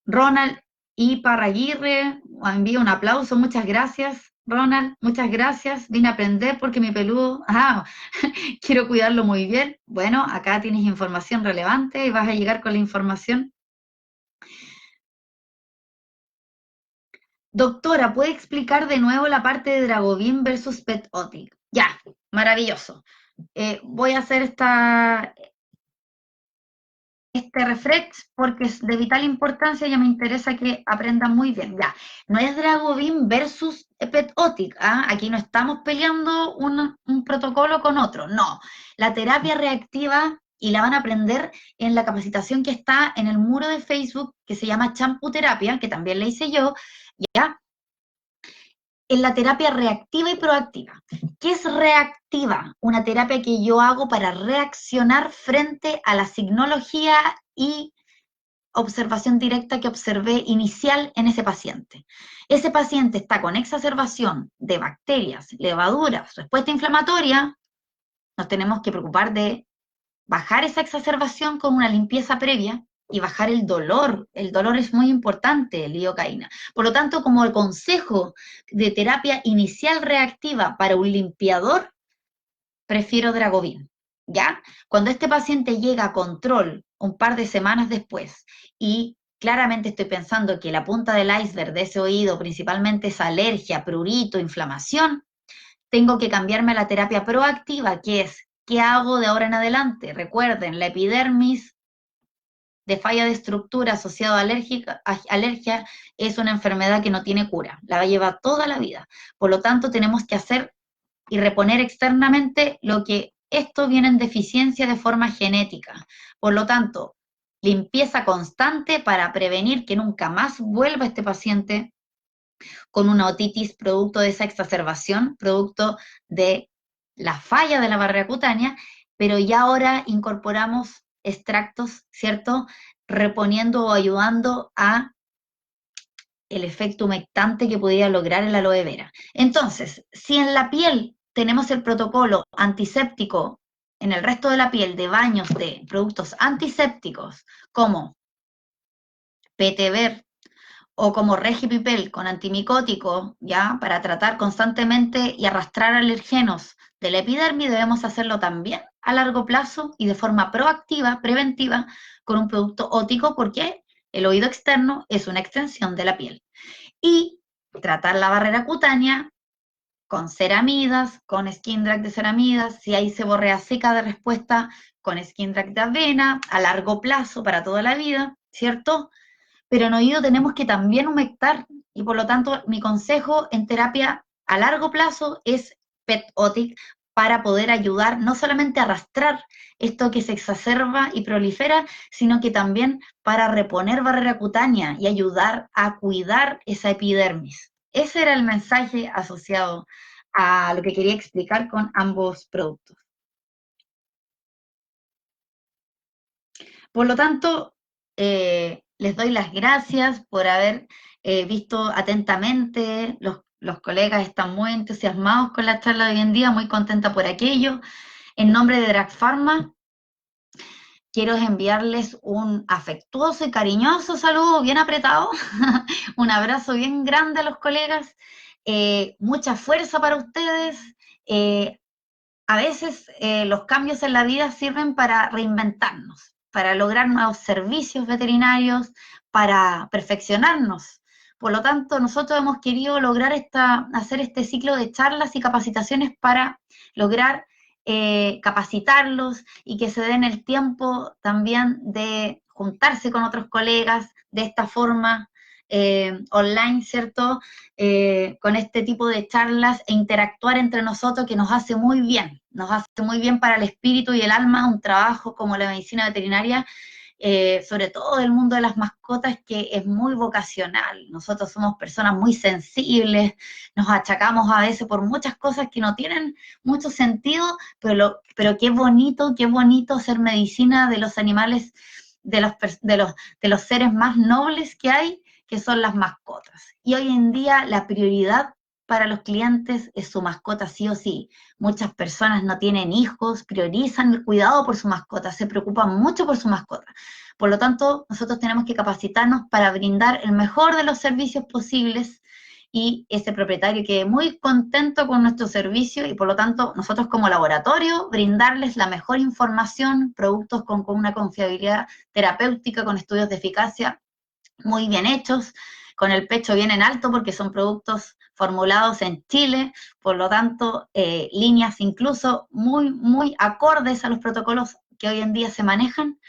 Ronald y Parraguirre, envío un aplauso, muchas gracias. Ronald, muchas gracias. Vine a aprender porque mi peludo, quiero cuidarlo muy bien. Bueno, acá tienes información relevante y vas a llegar con la información. Doctora, ¿puede explicar de nuevo la parte de Dragovin versus Pet-Otic? Ya, maravilloso. Voy a hacer este refresh porque es de vital importancia y ya me interesa que aprendan muy bien. Ya, no es Dragovin versus Petotic, ¿ah? Aquí no estamos peleando un protocolo con otro, no. La terapia reactiva, y la van a aprender en la capacitación que está en el muro de Facebook, que se llama Champú Terapia, que también le hice yo, ¿ya? En la terapia reactiva y proactiva. ¿Qué es reactiva? Una terapia que yo hago para reaccionar frente a la signología y observación directa que observé inicial en ese paciente. Ese paciente está con exacerbación de bacterias, levaduras, respuesta inflamatoria, nos tenemos que preocupar de bajar esa exacerbación con una limpieza previa y bajar el dolor. El dolor es muy importante, lidocaína. Por lo tanto, como el consejo de terapia inicial reactiva para un limpiador, prefiero Dragovin, ¿ya? Cuando este paciente llega a control un par de semanas después y claramente estoy pensando que la punta del iceberg de ese oído principalmente es alergia, prurito, inflamación, tengo que cambiarme a la terapia proactiva, que es, ¿qué hago de ahora en adelante? Recuerden, la epidermis de falla de estructura asociada a alergia es una enfermedad que no tiene cura, la va a llevar toda la vida. Por lo tanto, tenemos que hacer y reponer externamente lo que esto viene en deficiencia de forma genética. Por lo tanto, limpieza constante para prevenir que nunca más vuelva este paciente con una otitis producto de esa exacerbación, producto de la falla de la barrera cutánea, pero ya ahora incorporamos extractos, ¿cierto? Reponiendo o ayudando a el efecto humectante que podía lograr el aloe vera. Entonces, si en la piel tenemos el protocolo antiséptico, en el resto de la piel de baños de productos antisépticos como PTver o como Regipipel con antimicótico, ya, para tratar constantemente y arrastrar alergenos de la epidermis, debemos hacerlo también a largo plazo y de forma proactiva, preventiva, con un producto ótico, porque el oído externo es una extensión de la piel. Y tratar la barrera cutánea con ceramidas, con skin drag de ceramidas, si hay seborrea seca de respuesta, con skin drag de avena, a largo plazo, para toda la vida, ¿cierto? Pero en oído tenemos que también humectar, y por lo tanto mi consejo en terapia a largo plazo es PET-OTIC para poder ayudar no solamente a arrastrar esto que se exacerba y prolifera, sino que también para reponer barrera cutánea y ayudar a cuidar esa epidermis. Ese era el mensaje asociado a lo que quería explicar con ambos productos. Por lo tanto, les doy las gracias por haber visto atentamente. Los colegas están muy entusiasmados con la charla de hoy en día, muy contenta por aquello. En nombre de Drag Pharma, quiero enviarles un afectuoso y cariñoso saludo bien apretado, un abrazo bien grande a los colegas, mucha fuerza para ustedes. Eh, a veces los cambios en la vida sirven para reinventarnos, para lograr nuevos servicios veterinarios, para perfeccionarnos. Por lo tanto, nosotros hemos querido lograr hacer este ciclo de charlas y capacitaciones para lograr capacitarlos y que se den el tiempo también de juntarse con otros colegas de esta forma online, ¿cierto? Con este tipo de charlas e interactuar entre nosotros que nos hace muy bien para el espíritu y el alma, un trabajo como la medicina veterinaria, sobre todo el mundo de las mascotas, que es muy vocacional. Nosotros somos personas muy sensibles, nos achacamos a veces por muchas cosas que no tienen mucho sentido, pero qué bonito hacer medicina de los animales, de los seres más nobles que hay, que son las mascotas. Y hoy en día la prioridad para los clientes es su mascota sí o sí. Muchas personas no tienen hijos, priorizan el cuidado por su mascota, se preocupan mucho por su mascota. Por lo tanto, nosotros tenemos que capacitarnos para brindar el mejor de los servicios posibles y ese propietario quede muy contento con nuestro servicio y por lo tanto nosotros como laboratorio brindarles la mejor información, productos con una confiabilidad terapéutica, con estudios de eficacia muy bien hechos, con el pecho bien en alto porque son productos formulados en Chile, por lo tanto, líneas incluso muy acordes a los protocolos que hoy en día se manejan.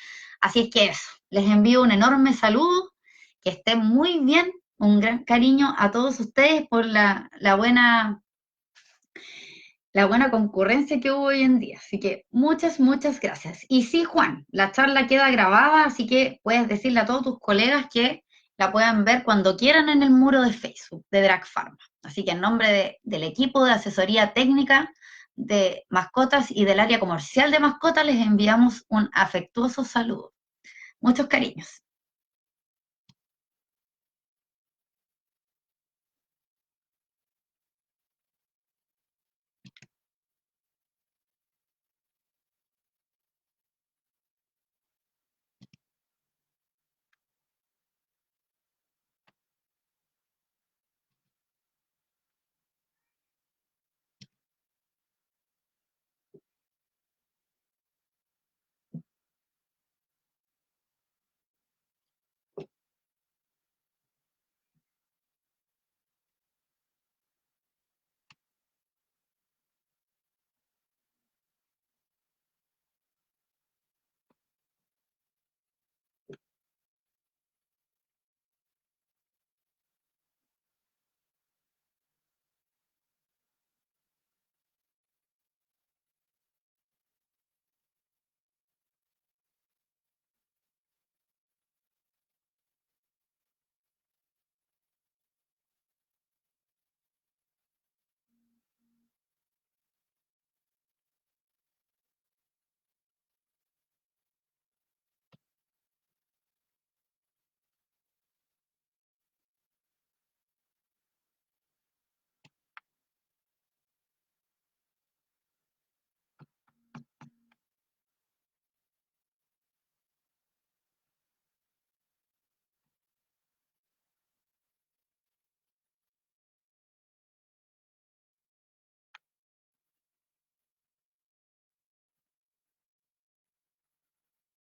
Así es que eso, les envío un enorme saludo, que estén muy bien, un gran cariño a todos ustedes por la buena concurrencia que hubo hoy en día. Así que muchas, muchas gracias. Y sí, Juan, la charla queda grabada, así que puedes decirle a todos tus colegas que la puedan ver cuando quieran en el muro de Facebook de Drag Pharma. Así que en nombre del equipo de asesoría técnica de mascotas y del área comercial de mascotas les enviamos un afectuoso saludo. Muchos cariños.